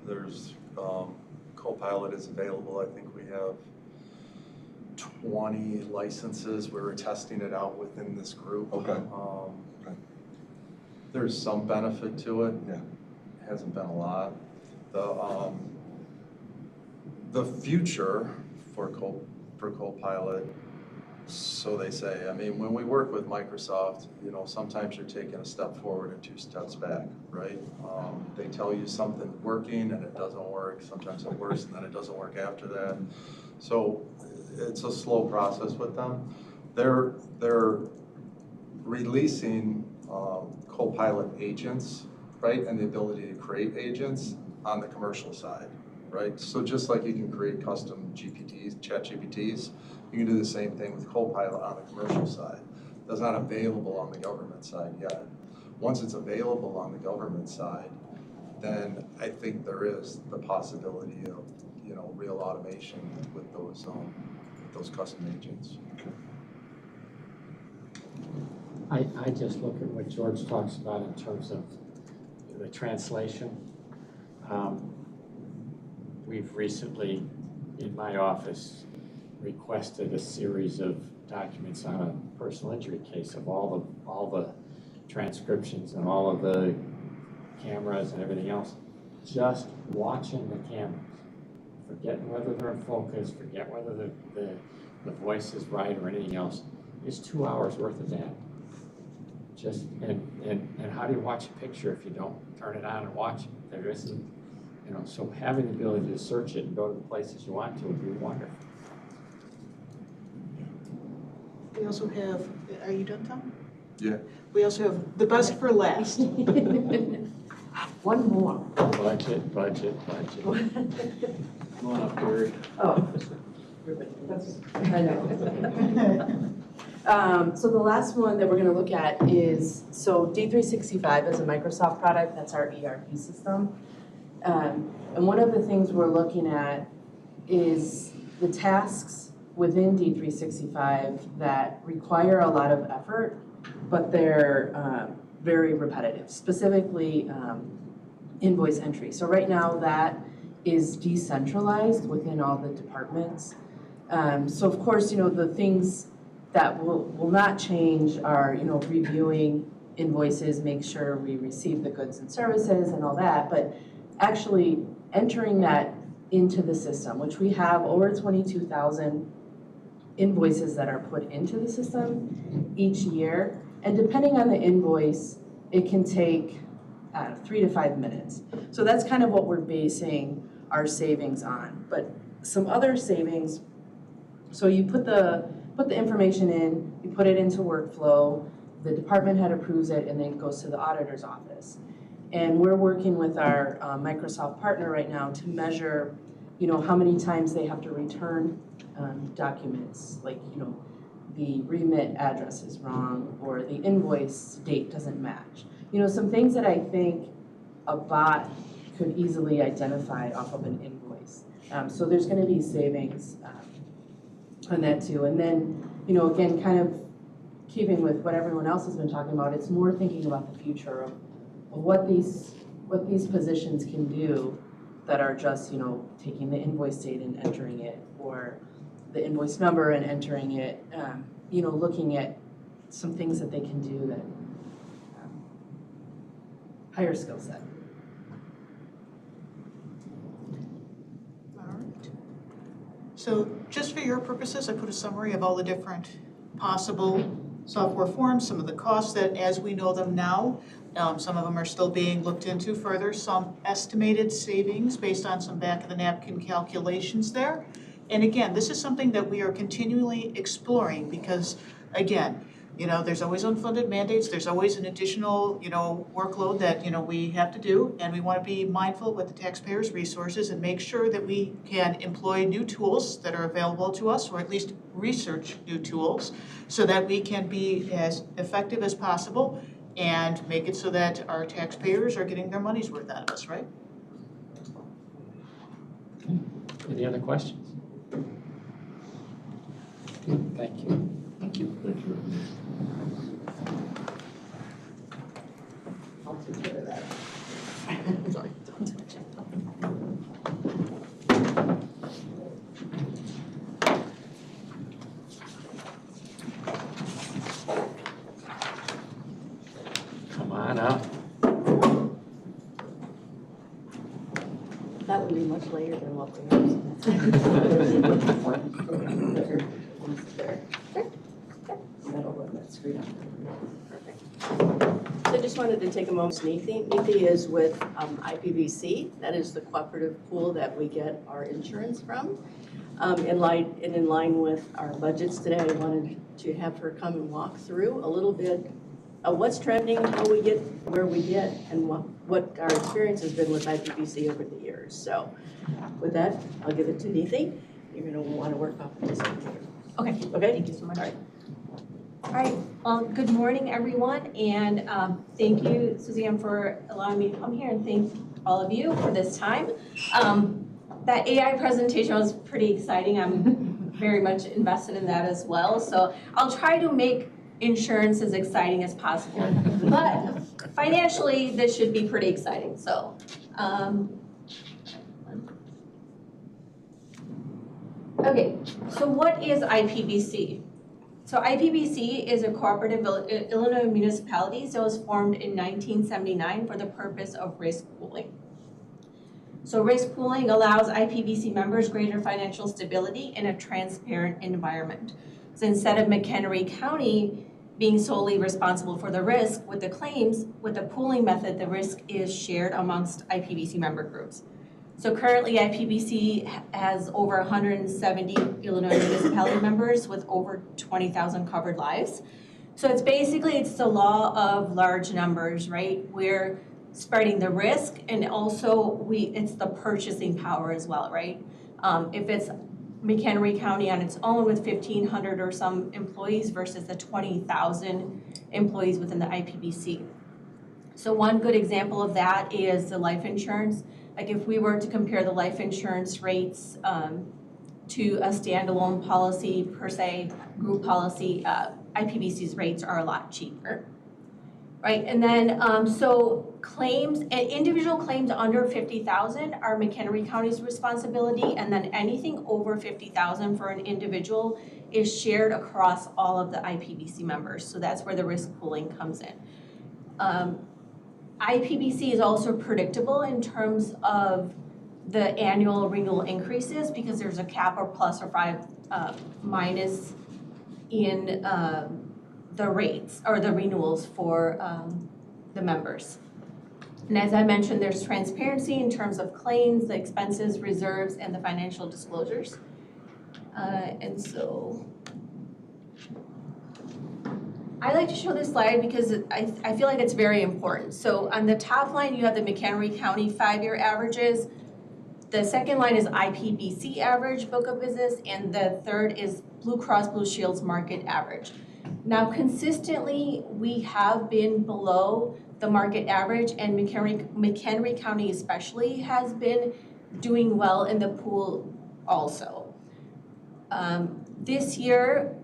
there's Copilot is available. I think we have 20 licenses. We were testing it out within this group. Okay. Okay. There's some benefit to it. Yeah. Hasn't been a lot. The future for Copilot, so they say, I mean, when we work with Microsoft, you know, sometimes you're taking a step forward and 2 steps back, right? They tell you something's working and it doesn't work. Sometimes it works and then it doesn't work after that. So it's a slow process with them. They're releasing Copilot agents, right? And the ability to create agents on the commercial side, right? So just like you can create custom GPTs, chat GPTs, you can do the same thing with Copilot on the commercial side. That's not available on the government side yet. Once it's available on the government side, then I think there is the possibility of, you know, real automation with those custom agents. I just look at what George talks about in terms of the translation. We've recently, in my office, requested a series of documents on a personal injury case of all the transcriptions and all of the cameras and everything else. Just watching the cameras, forgetting whether they're in focus, forget whether the voice is right or anything else, is 2 hours worth of data. Just, and how do you watch a picture if you don't turn it on and watch it? There isn't, you know, so having the ability to search it and go to the places you want to would be wonderful. We also have, are you done, Tom? Yeah. We also have the best for last. One more. Budget. Come on up, Gary. Oh, I know. So the last one that we're going to look at is, so D365 is a Microsoft product, that's our ERP system. And one of the things we're looking at is the tasks within D365 that require a lot of effort, but they're very repetitive, specifically invoice entry. So right now that is decentralized within all the departments. So of course, you know, the things that will not change are, you know, reviewing invoices, make sure we receive the goods and services and all that, but actually entering that into the system, which we have over 22,000 invoices that are put into the system each year. And depending on the invoice, it can take 3 to 5 minutes. So that's kind of what we're basing our savings on. But some other savings, so you put the information in, you put it into workflow, the department head approves it, and then it goes to the auditor's office. And we're working with our Microsoft partner right now to measure, you know, how many times they have to return documents, like, you know, the remit address is wrong or the invoice date doesn't match. You know, some things that I think a bot could easily identify off of an invoice. So there's going to be savings on that too. And then, you know, again, kind of keeping with what everyone else has been talking about, it's more thinking about the future of what these positions can do that are just, you know, taking the invoice date and entering it, or the invoice number and entering it, you know, looking at some things that they can do that higher skill set. All right. So just for your purposes, I put a summary of all the different possible software forms, some of the costs that as we know them now, some of them are still being looked into further, some estimated savings based on some back of the napkin calculations there. And again, this is something that we are continually exploring because, again, you know, there's always unfunded mandates, there's always an additional, you know, workload that, you know, we have to do, and we want to be mindful with the taxpayers' resources and make sure that we can employ new tools that are available to us, or at least research new tools, so that we can be as effective as possible and make it so that our taxpayers are getting their money's worth out of us, right? Any other questions? Thank you. Thank you. Thank you. I'll take care of that. Sorry, don't touch it. on up. That would be much later than what we Middle of that screen. Perfect. So I just wanted to take a moment. NITI is with IPBC. That is the cooperative pool that we get our insurance from. In line with our budgets today, I wanted to have her come and walk through a little bit of what's trending, how we get where we get, and what our experience has been with IPBC over the years. So with that, I'll give it to NITI. You're going to want to work off of this. Okay. Okay? Thank you so much. All right. All right, well, good morning, everyone, and thank you, Suzanne, for allowing me to come here, and thank all of you for this time. That AI presentation was pretty exciting. I'm very much invested in that as well, so I'll try to make insurance as exciting as possible. But financially, this should be pretty exciting, so. Okay, so what is IPBC? So IPBC is a cooperative Illinois municipality that was formed in 1979 for the purpose of risk pooling. So risk pooling allows IPBC members greater financial stability in a transparent environment. So instead of McHenry County being solely responsible for the risk with the claims, with the pooling method, the risk is shared amongst IPBC member groups. So currently IPBC has over 170 Illinois municipality members with over 20,000 covered lives. So it's the law of large numbers, right? We're spreading the risk, and also it's the purchasing power as well, right? If it's McHenry County on its own with 1,500 or some employees versus the 20,000 employees within the IPBC. So one good example of that is the life insurance. Like if we were to compare the life insurance rates to a standalone policy per se, group policy, IPBC's rates are a lot cheaper, right? And then so claims, and individual claims under 50,000 are McHenry County's responsibility, and then anything over 50,000 for an individual is shared across all of the IPBC members. So that's where the risk pooling comes in. IPBC is also predictable in terms of the annual renewal increases because there's a cap or plus or 5 minus in the rates or the renewals for the members. And as I mentioned, there's transparency in terms of claims, the expenses, reserves, and the financial disclosures. And so I like to show this slide because I feel like it's very important. So on the top line, you have the McHenry County 5-year averages. The second line is IPBC average book of business, and the third is Blue Cross Blue Shield's market average. Now, consistently, we have been below the market average, and McHenry County especially has been doing well in the pool also. This year,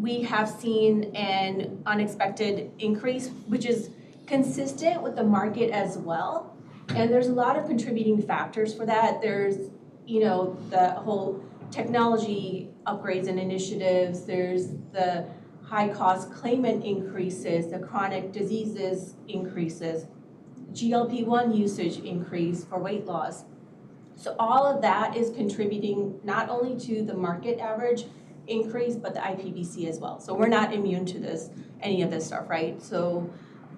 we have seen an unexpected increase, which is consistent with the market as well. And there's a lot of contributing factors for that. There's, the whole technology upgrades and initiatives. There's the high cost claimant increases, the chronic diseases increases, GLP-1 usage increase for weight loss. So all of that is contributing not only to the market average increase, but the IPBC as well. So we're not immune to any of this stuff, right? So,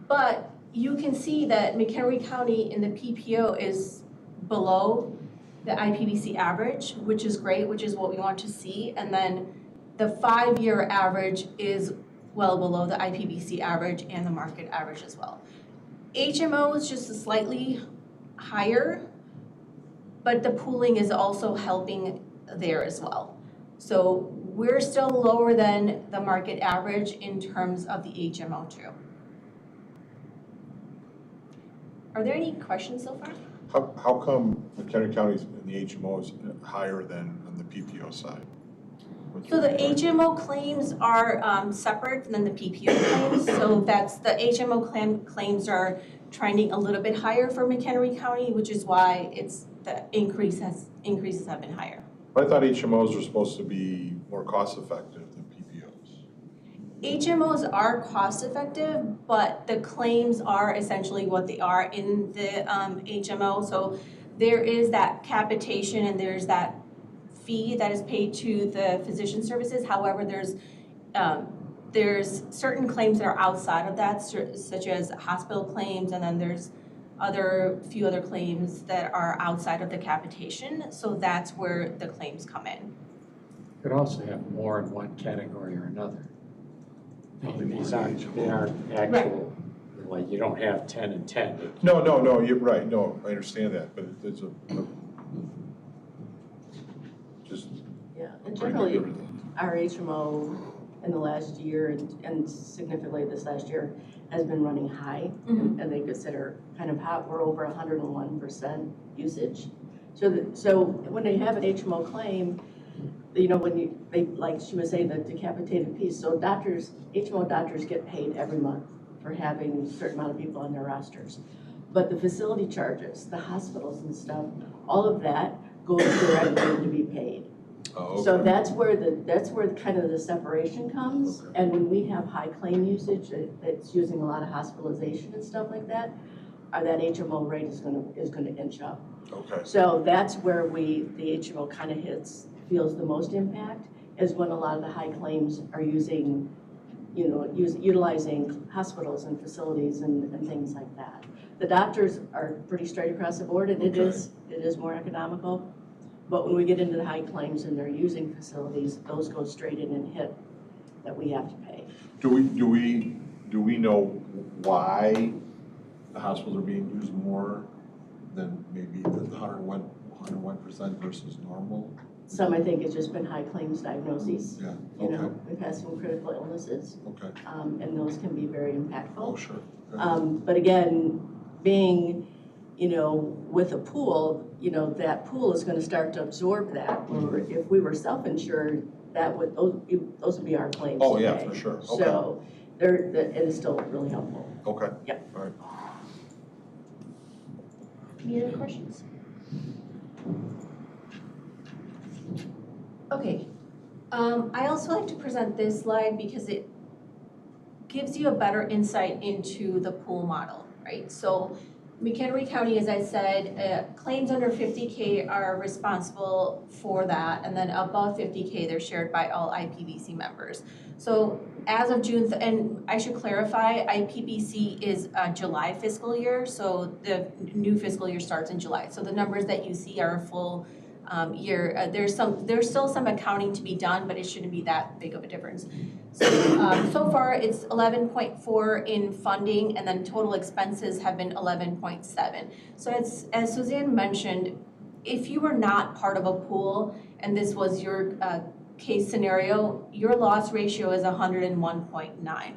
but you can see that McHenry County in the PPO is below the IPBC average, which is great, which is what we want to see. And then the 5-year average is well below the IPBC average and the market average as well. HMO is just slightly higher, but the pooling is also helping there as well. So we're still lower than the market average in terms of the HMO too. Are there any questions so far? How come McHenry County's in the HMO is higher than on the PPO side? So the HMO claims are separate than the PPO claims. So that's the HMO claims are trending a little bit higher for McHenry County, which is why the increases have been higher. But I thought HMOs were supposed to be more cost effective than PPOs. HMOs are cost effective, but the claims are essentially what they are in the HMO. So there is that capitation and there's that fee that is paid to the physician services. However, there's certain claims that are outside of that, such as hospital claims, and then there's few other claims that are outside of the capitation. So that's where the claims come in. Could also have more in one category or another. These aren't, they aren't actual, like you don't have 10 and 10. No, you're right, no, I understand that, but it's just. Yeah, and generally, our HMO in the last year and significantly this last year has been running high, and they consider kind of hot. We're over 101% usage. So when they have an HMO claim, you know, they like she was saying, the decapitated piece. So HMO doctors get paid every month for having a certain amount of people on their rosters. But the facility charges, the hospitals and stuff, all of that goes directly to be paid. Oh, okay. So that's where kind of the separation comes. Okay. And when we have high claim usage, that's using a lot of hospitalization and stuff like that, that HMO rate is gonna inch up. Okay. So that's where the HMO kind of feels the most impact, is when a lot of the high claims are utilizing hospitals and facilities and things like that. The doctors are pretty straight across the board, and it is more economical. But when we get into the high claims and they're using facilities, those go straight in and hit that we have to pay. Do we know why the hospitals are being used more than maybe the 101% versus normal? Some, I think, it's just been high claims diagnoses. Yeah, You okay. know, we've had some critical illnesses, Okay. and those can be very impactful. Oh, sure. Okay. But again, being, with a pool, that pool is gonna start to absorb that. Or if we were self-insured, those would be our claims Oh, yeah, today. for sure. Okay. So it is still really helpful. Okay. Yep. All right. Any other questions? Okay, I also like to present this slide because it gives you a better insight into the pool model, right? So McHenry County, as I said, claims under 50K are responsible for that, and then above 50K, they're shared by all IPBC members. So as of June, and I should clarify, IPBC is a July fiscal year, so the new fiscal year starts in July. So the numbers that you see are a full year. There's still some accounting to be done, but it shouldn't be that big of a difference. So far it's 11.4 in funding, and then total expenses have been 11.7. So as Suzanne mentioned, if you were not part of a pool and this was your case scenario, your loss ratio is 101.9.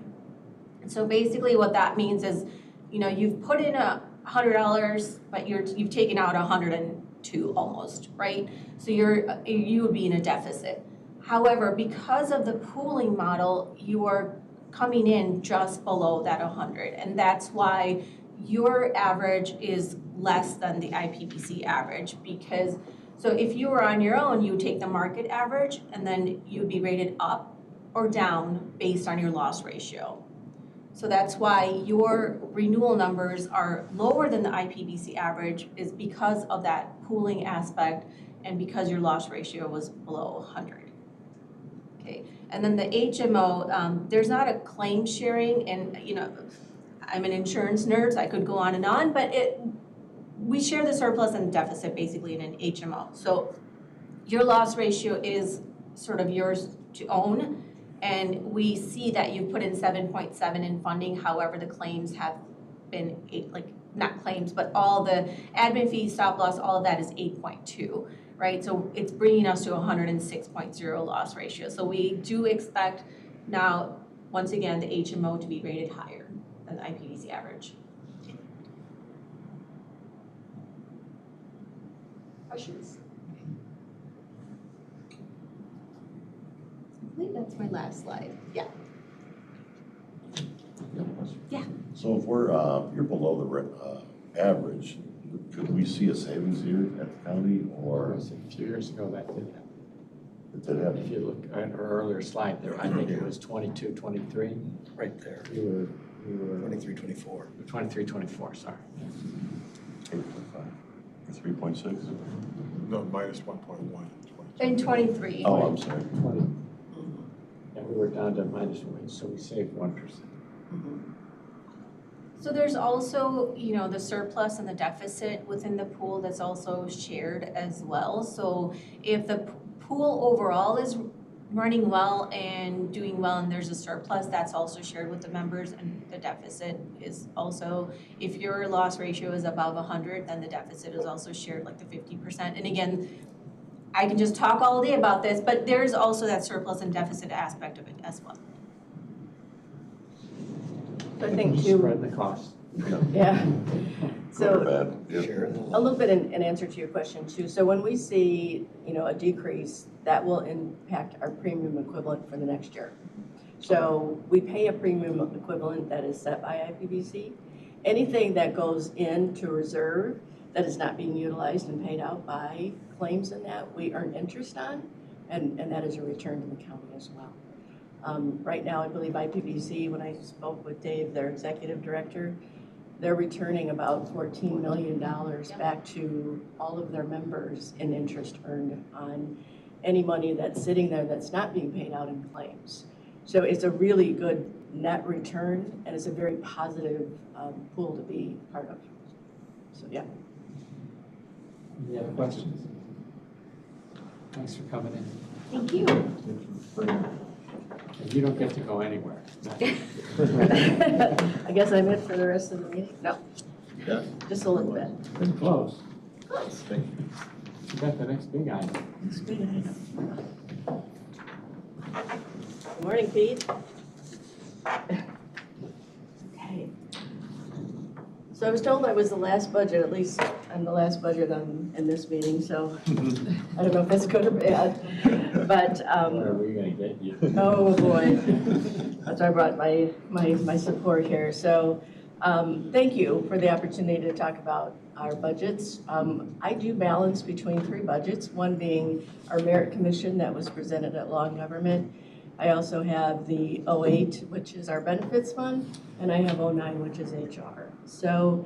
And so basically what that means is, you've put in $100, but you've taken out 102 almost, right? So you would be in a deficit. However, because of the pooling model, you are coming in just below that 100, and that's why your average is less than the IPBC average. Because so if you were on your own, you would take the market average, and then you'd be rated up or down based on your loss ratio. So that's why your renewal numbers are lower than the IPBC average, is because of that pooling aspect and because your loss ratio was below 100. Okay, and then the HMO, there's not a claim sharing, and I'm an insurance nerd, so I could go on and on, but we share the surplus and deficit basically in an HMO. So your loss ratio is sort of yours to own, and we see that you put in 7.7 in funding. However, the claims have been not claims, but all the admin fees, stop loss, all of that is 8.2. Right, so it's bringing us to 106.0 loss ratio. So we do expect now, once again, the HMO to be rated higher than the IPBC average. Questions? I believe that's my last slide. Yeah. Yeah. So if you're below the average, could we see a savings here at the county, or? A few years ago that did happen. Did that happen? If you look at our earlier slide there, I think it was 22, 23. Right there, You were 23, 24. 23, 24, sorry. 3.6? No, minus 1.1. In 23. Oh, I'm sorry. 20. And we were down to -1, so we saved 1%. So there's also, you know, the surplus and the deficit within the pool that's also shared as well. So if the pool overall is running well and doing well and there's a surplus, that's also shared with the members, and the deficit is also, if your loss ratio is above 100, then the deficit is also shared like the 50%. And again, I can just talk all day about this, but there's also that surplus and deficit aspect of it as well. I think too, Spread the cost. yeah. Good or So bad? Yep. Share the a little bit in answer to your question too. So when we see, you know, a decrease, that will impact our premium equivalent for the next year. So we pay a premium equivalent that is set by IPBC. Anything that goes into reserve that is not being utilized and paid out by claims in that, we earn interest on, and that is a return to the county as well. Right now, I believe IPBC, when I spoke with Dave, their executive director, they're returning about $14 million back to all of their members in interest earned on any money that's sitting there that's not being paid out in claims. So it's a really good net return, and it's a very positive pool to be part of. So, yeah. Any other questions? Thanks for coming in. Thank you. And you don't get to go anywhere. I guess I'm in for the rest of the meeting? No, Yeah. just a little bit. Pretty close. Close. Thank you. You got the next big item. Good morning, Pete. Okay. So I was told I was the last budget, at least I'm the last budget in this meeting, so I don't know if that's good or bad. But, Where are we gonna get you? oh boy. That's why I brought my support here. So thank you for the opportunity to talk about our budgets. I do balance between three budgets, one being our merit commission that was presented at Law and Government. I also have the 08, which is our benefits fund, and I have 09, which is HR. So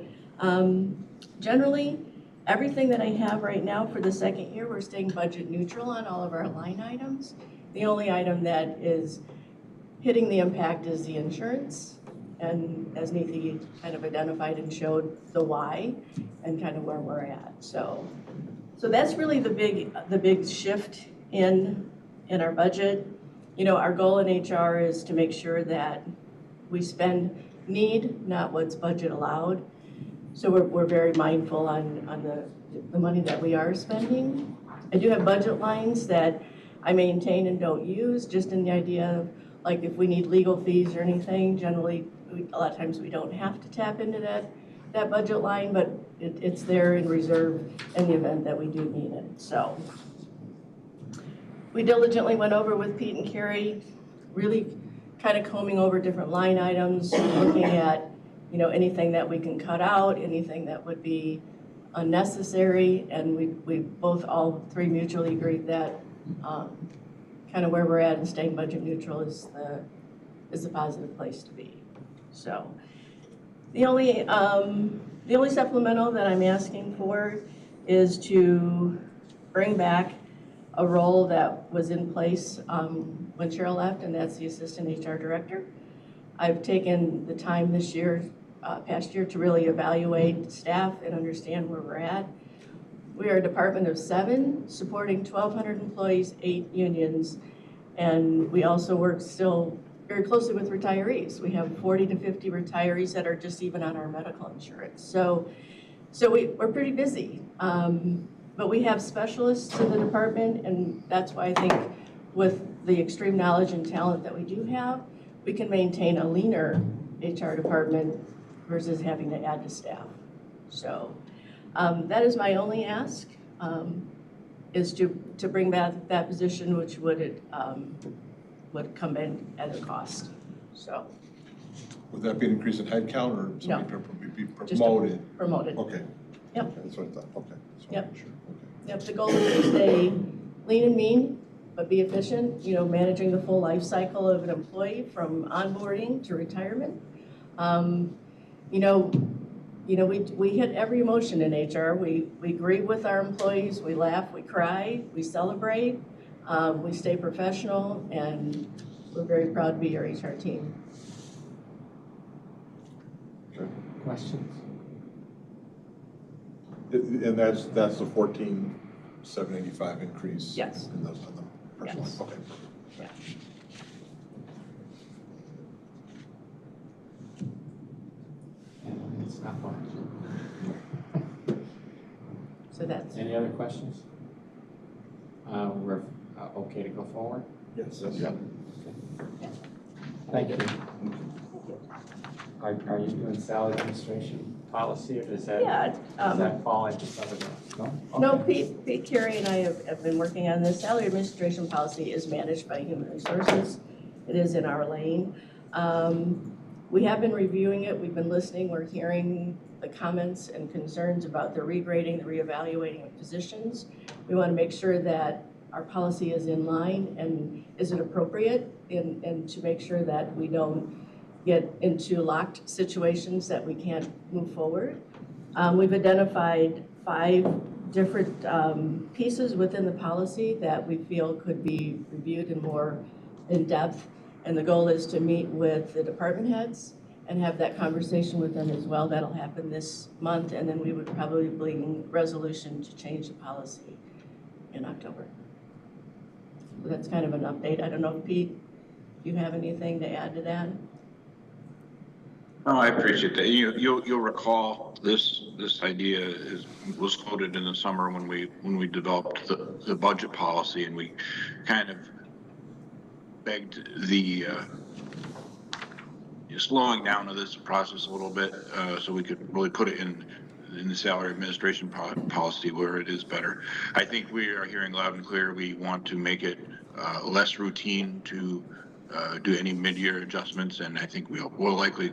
generally, everything that I have right now for the second year, we're staying budget neutral on all of our line items. The only item that is hitting the impact is the insurance. And as Neethi kind of identified and showed the why and kind of where we're at. So that's really the big shift in our budget. You know, our goal in HR is to make sure that we spend need, not what's budget allowed. So we're very mindful on the money that we are spending. I do have budget lines that I maintain and don't use, just in the idea of, like, if we need legal fees or anything, generally, a lot of times we don't have to tap into that budget line, but it's there in reserve in the event that we do need it. So we diligently went over with Pete and Carrie, really kind of combing over different line items, looking at, you know, anything that we can cut out, anything that would be unnecessary, and we both, all three, mutually agreed that kind of where we're at and staying budget neutral is the positive place to be. So the only supplemental that I'm asking for is to bring back a role that was in place when Cheryl left, and that's the assistant HR director. I've taken the time this year, past year, to really evaluate staff and understand where we're at. We are a department of 7, supporting 1,200 employees, 8 unions, and we also work still very closely with retirees. We have 40 to 50 retirees that are just even on our medical insurance. So we're pretty busy. But we have specialists in the department, and that's why I think with the extreme knowledge and talent that we do have, we can maintain a leaner HR department versus having to add to staff. So that is my only ask, is to bring back that position, which would come in at a cost. So. Would that be an increase in headcount or somebody be Just promoted? Promoted. Okay. Yep. Okay, that's what I thought, okay. So Yep. sure. Okay. Yep, the goal is to stay lean and mean, but be efficient, managing the full life cycle of an employee from onboarding to retirement. We hit every emotion in HR. We grieve with our employees, we laugh, we cry, we celebrate, we stay professional, and we're very proud to be your HR team. Questions? And that's the 14,785 increase? Yes. In the personal, Yes. okay. Yeah. It's not much. So that's. Any other questions? We're okay to go forward? Yes. Yeah. Thank you. Are you doing salary administration policy, or does that fall into some of the, no? No, Okay. Pete Carey and I have been working on this. Salary administration policy is managed by Human Resources. It is in our lane. We have been reviewing it. We've been listening. We're hearing the comments and concerns about the regrading, the reevaluating of positions. We want to make sure that our policy is in line and is it appropriate, and to make sure that we don't get into locked situations that we can't move forward. We've identified 5 different pieces within the policy that we feel could be reviewed in more in depth. And the goal is to meet with the department heads and have that conversation with them as well. That'll happen this month, and then we would probably bring resolution to change the policy in October. So that's kind of an update. I don't know, Pete, do you have anything to add to that? No, I appreciate that. You'll recall this idea was quoted in the summer when we developed the budget policy, and we kind of begged the slowing down of this process a little bit, so we could really put it in the salary administration policy where it is better. I think we are hearing loud and clear. We want to make it less routine to do any mid-year adjustments, and I think we'll likely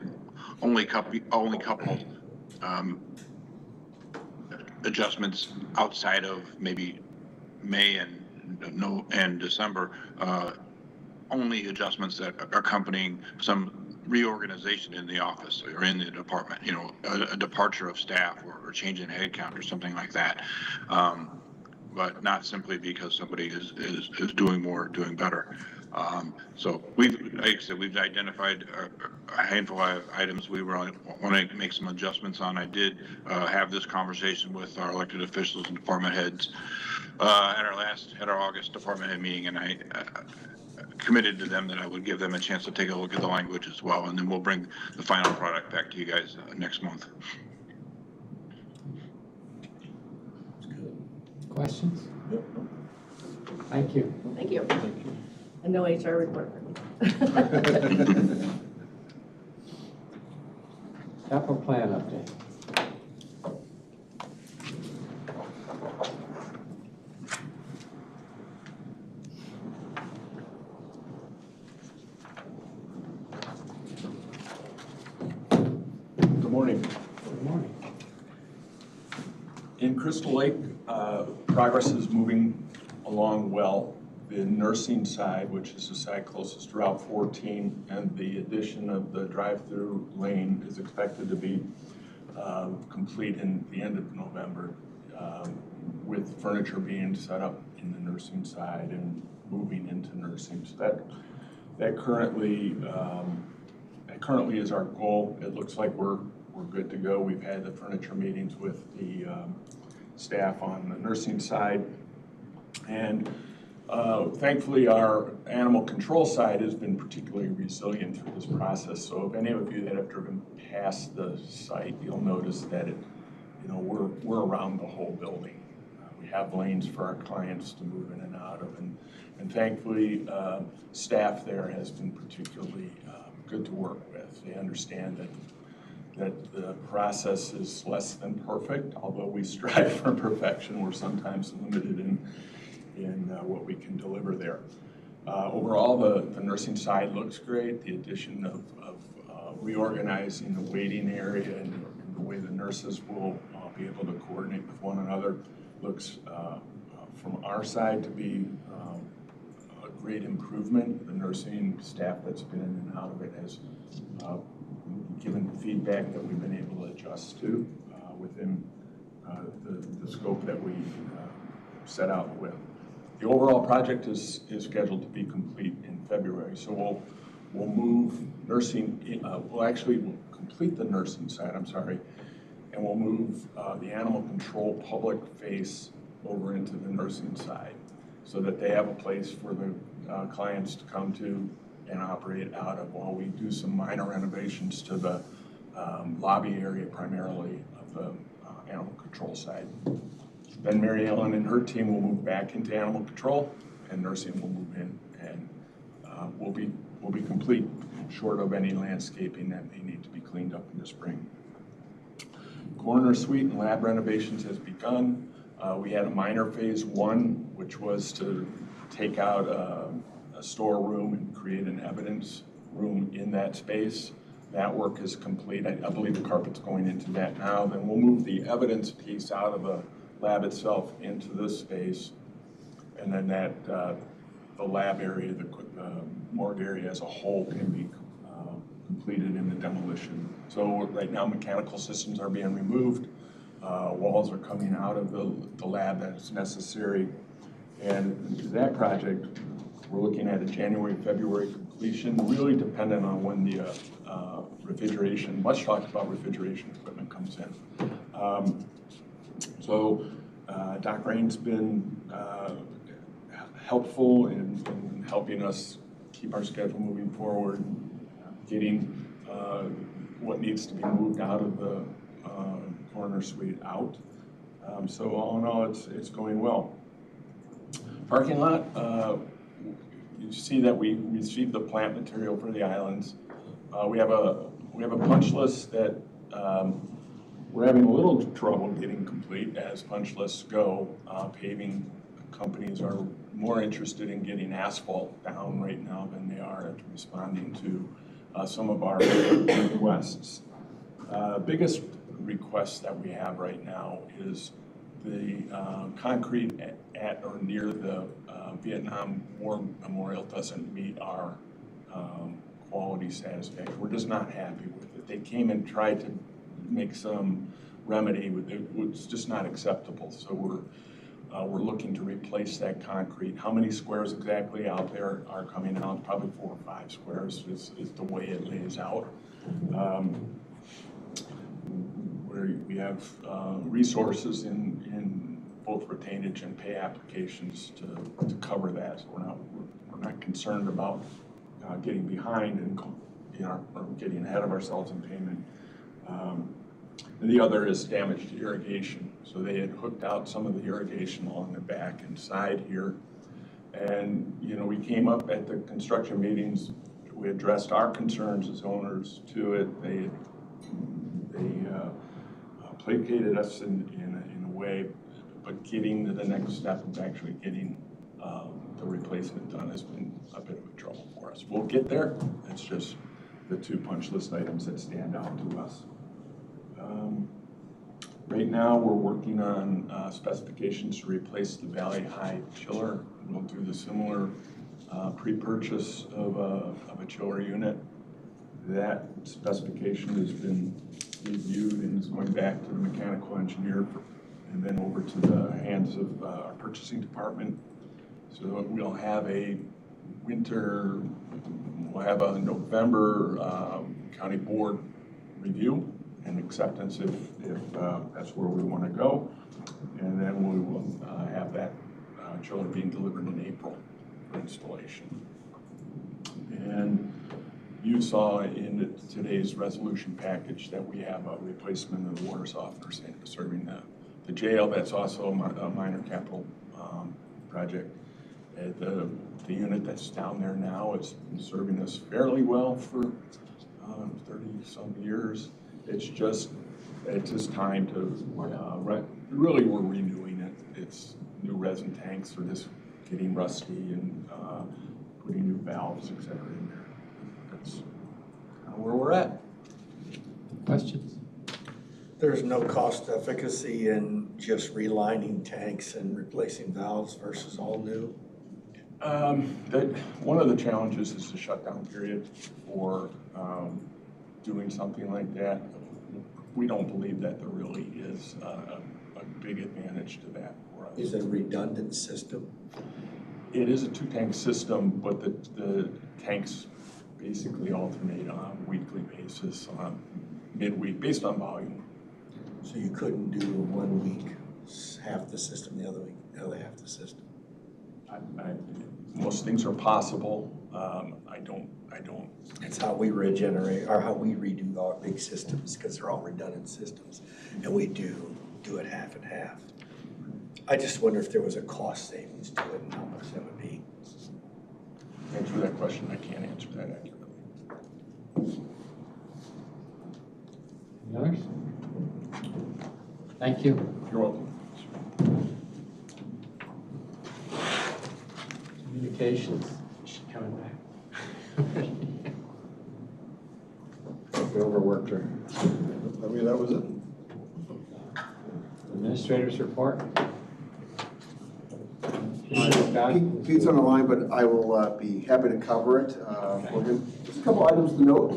only couple adjustments outside of maybe May and December. Only adjustments that are accompanying some reorganization in the office or in the department, a departure of staff or change in headcount or something like that. But not simply because somebody is doing more, doing better. So like I said, we've identified a handful of items we want to make some adjustments on. I did have this conversation with our elected officials and department heads at our August department head meeting, and I committed to them that I would give them a chance to take a look at the language as well, and then we'll bring the final product back to you guys next month. Questions? Thank you. Thank you. And no HR report for me. Capital plan update. Good morning. Good morning. In Crystal Lake, progress is moving along well. The nursing side, which is the side closest to Route 14, and the addition of the drive-through lane is expected to be complete in the end of November, with furniture being set up in the nursing side and moving into nursing. So that currently is our goal. It looks like we're good to go. We've had the furniture meetings with the staff on the nursing side, and thankfully our animal control side has been particularly resilient through this process. So if any of you that have driven past the site, you'll notice that we're around the whole building. We have lanes for our clients to move in and out of, and thankfully staff there has been particularly good to work with. They understand that the process is less than perfect, although we strive for perfection. We're sometimes limited in what we can deliver there. Overall, the nursing side looks great. The addition of reorganizing the waiting area and the way the nurses will be able to coordinate with one another looks from our side to be a great improvement. The nursing staff that's been in and out of it has given feedback that we've been able to adjust to within the scope that we set out with. The overall project is scheduled to be complete in February, so we'll move nursing, we'll complete the nursing side, I'm sorry, and we'll move the animal control public face over into the nursing side so that they have a place for the clients to come to and operate out of while we do some minor renovations to the lobby area primarily of the animal control side. Then Mary Ellen and her team will move back into animal control and nursing will move in, and we'll be complete short of any landscaping that may need to be cleaned up in the spring. Coroner suite and lab renovations has begun. We had a minor phase 1, which was to take out a storeroom and create an evidence room in that space. That work is complete. I believe the carpet's going into that now. Then we'll move the evidence piece out of the lab itself into this space, and then that the lab area, the morgue area as a whole can be completed in the demolition. So right now mechanical systems are being removed, walls are coming out of the lab that's necessary, and that project we're looking at a January, February completion, really dependent on when the refrigeration, much talked about refrigeration equipment comes in. So Doc Rain's been helpful in helping us keep our schedule moving forward, getting what needs to be moved out of the coroner suite out. So all in all, it's going well. Parking lot, you see that we received the plant material for the islands. We have a punch list that we're having a little trouble getting complete as punch lists go. Paving companies are more interested in getting asphalt down right now than they are at responding to some of our requests. Biggest request that we have right now is the concrete at or near the Vietnam War Memorial doesn't meet our quality satisfaction. We're just not happy with it. They came and tried to make some remedy with it. It's just not acceptable. So we're looking to replace that concrete. How many squares exactly out there are coming out? Probably 4 or 5 squares is the way it lays out. We have resources in both retainage and pay applications to cover that. So we're not concerned about getting behind and or getting ahead of ourselves in payment. And the other is damage to irrigation. So they had hooked out some of the irrigation along the back and side here. And we came up at the construction meetings, we addressed our concerns as owners to it. They placated us in a way, but getting to the next step of actually getting the replacement done has been a bit of a trouble for us. We'll get there. It's just the 2 punch list items that stand out to us. Right now, we're working on specifications to replace the Valley High chiller. We'll do the similar pre-purchase of a chiller unit. That specification has been reviewed and is going back to the mechanical engineer and then over to the hands of our purchasing department. So we'll have a November county board review and acceptance if that's where we want to go. And then we will have that chiller being delivered in April for installation. And you saw in today's resolution package that we have a replacement of the water softener serving the jail. That's also a minor capital project. The unit that's down there now has been serving us fairly well for 30-some years. It's just time to really we're renewing it. It's new resin tanks are just getting rusty and putting new valves, et cetera, in there. That's where we're at. Questions? There's no cost efficacy in just relining tanks and replacing valves versus all new? One of the challenges is the shutdown period for doing something like that. We don't believe that there really is a big advantage to that for us. Is it a redundant system? It is a two-tank system, but the tanks basically alternate on a weekly basis, on midweek, based on volume. So you couldn't do 1 week, half the system, the other week, the other half the system? Most things are possible. I don't. It's how we regenerate, or how we redo our big systems, because they're all redundant systems, and we do it half and half. I just wonder if there was a cost savings to it and how much that would be. Thanks for that question. I can't answer that accurately. Any others? Thank you. You're welcome. Communications, she's coming back. We overworked her. I mean, that was it. Administrators report. Pete's on the line, but I will be happy to cover it for him. Just a couple items to note.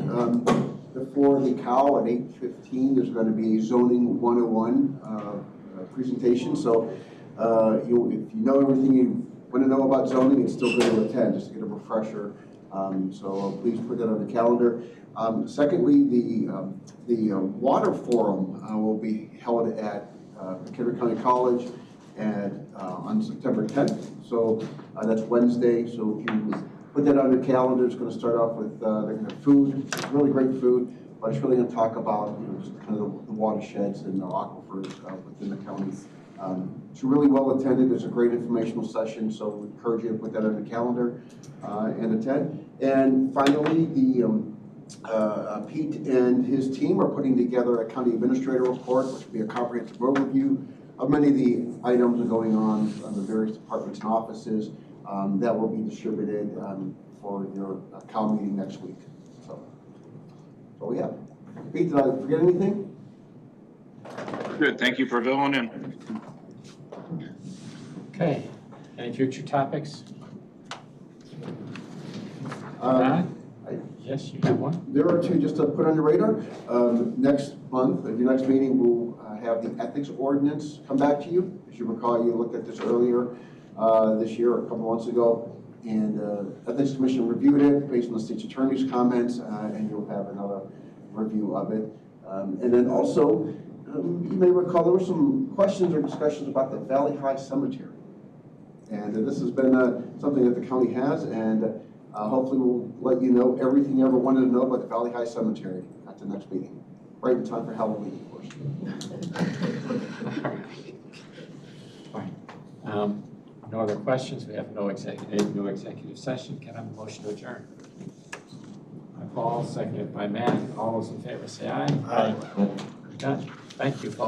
Before the cow at 8:15, there's going to be a zoning 101 presentation. So if you know everything you want to know about zoning, it's still good to attend, just to get a refresher. So please put that on the calendar. Secondly, the water forum will be held at McHenry County College on September 10th. So that's Wednesday. So if you put that on your calendar, it's going to start off with they're going to have food, really great food, but it's really going to talk about just kind of the watersheds and the aquifers within the county. It's really well attended. It's a great informational session, so we encourage you to put that on the calendar and attend. And finally, Pete and his team are putting together a county administrator report, which will be a comprehensive overview of many of the items that are going on the various departments and offices. That will be distributed for your COW meeting next week. So that's all we have. Pete, did I forget anything? Good, thank you for filling in. Okay, any future topics? Yes, you have one. There are two just to put on your radar. Next month, at your next meeting, we'll have the ethics ordinance come back to you. As you recall, you looked at this earlier this year or a couple months ago, and Ethics Commission reviewed it based on the state's attorney's comments, and you'll have another review of it. And then also, you may recall there were some questions or discussions about the Valley High Cemetery. And this has been something that the county has, and hopefully we'll let you know everything you ever wanted to know about the Valley High Cemetery at the next meeting. Right in time for Halloween, of course. Fine. No other questions. We have no executive session. Can I have a motion to adjourn? By Paul, seconded by Matt. All those in favor say aye. Aye. Done. Thank you, folks.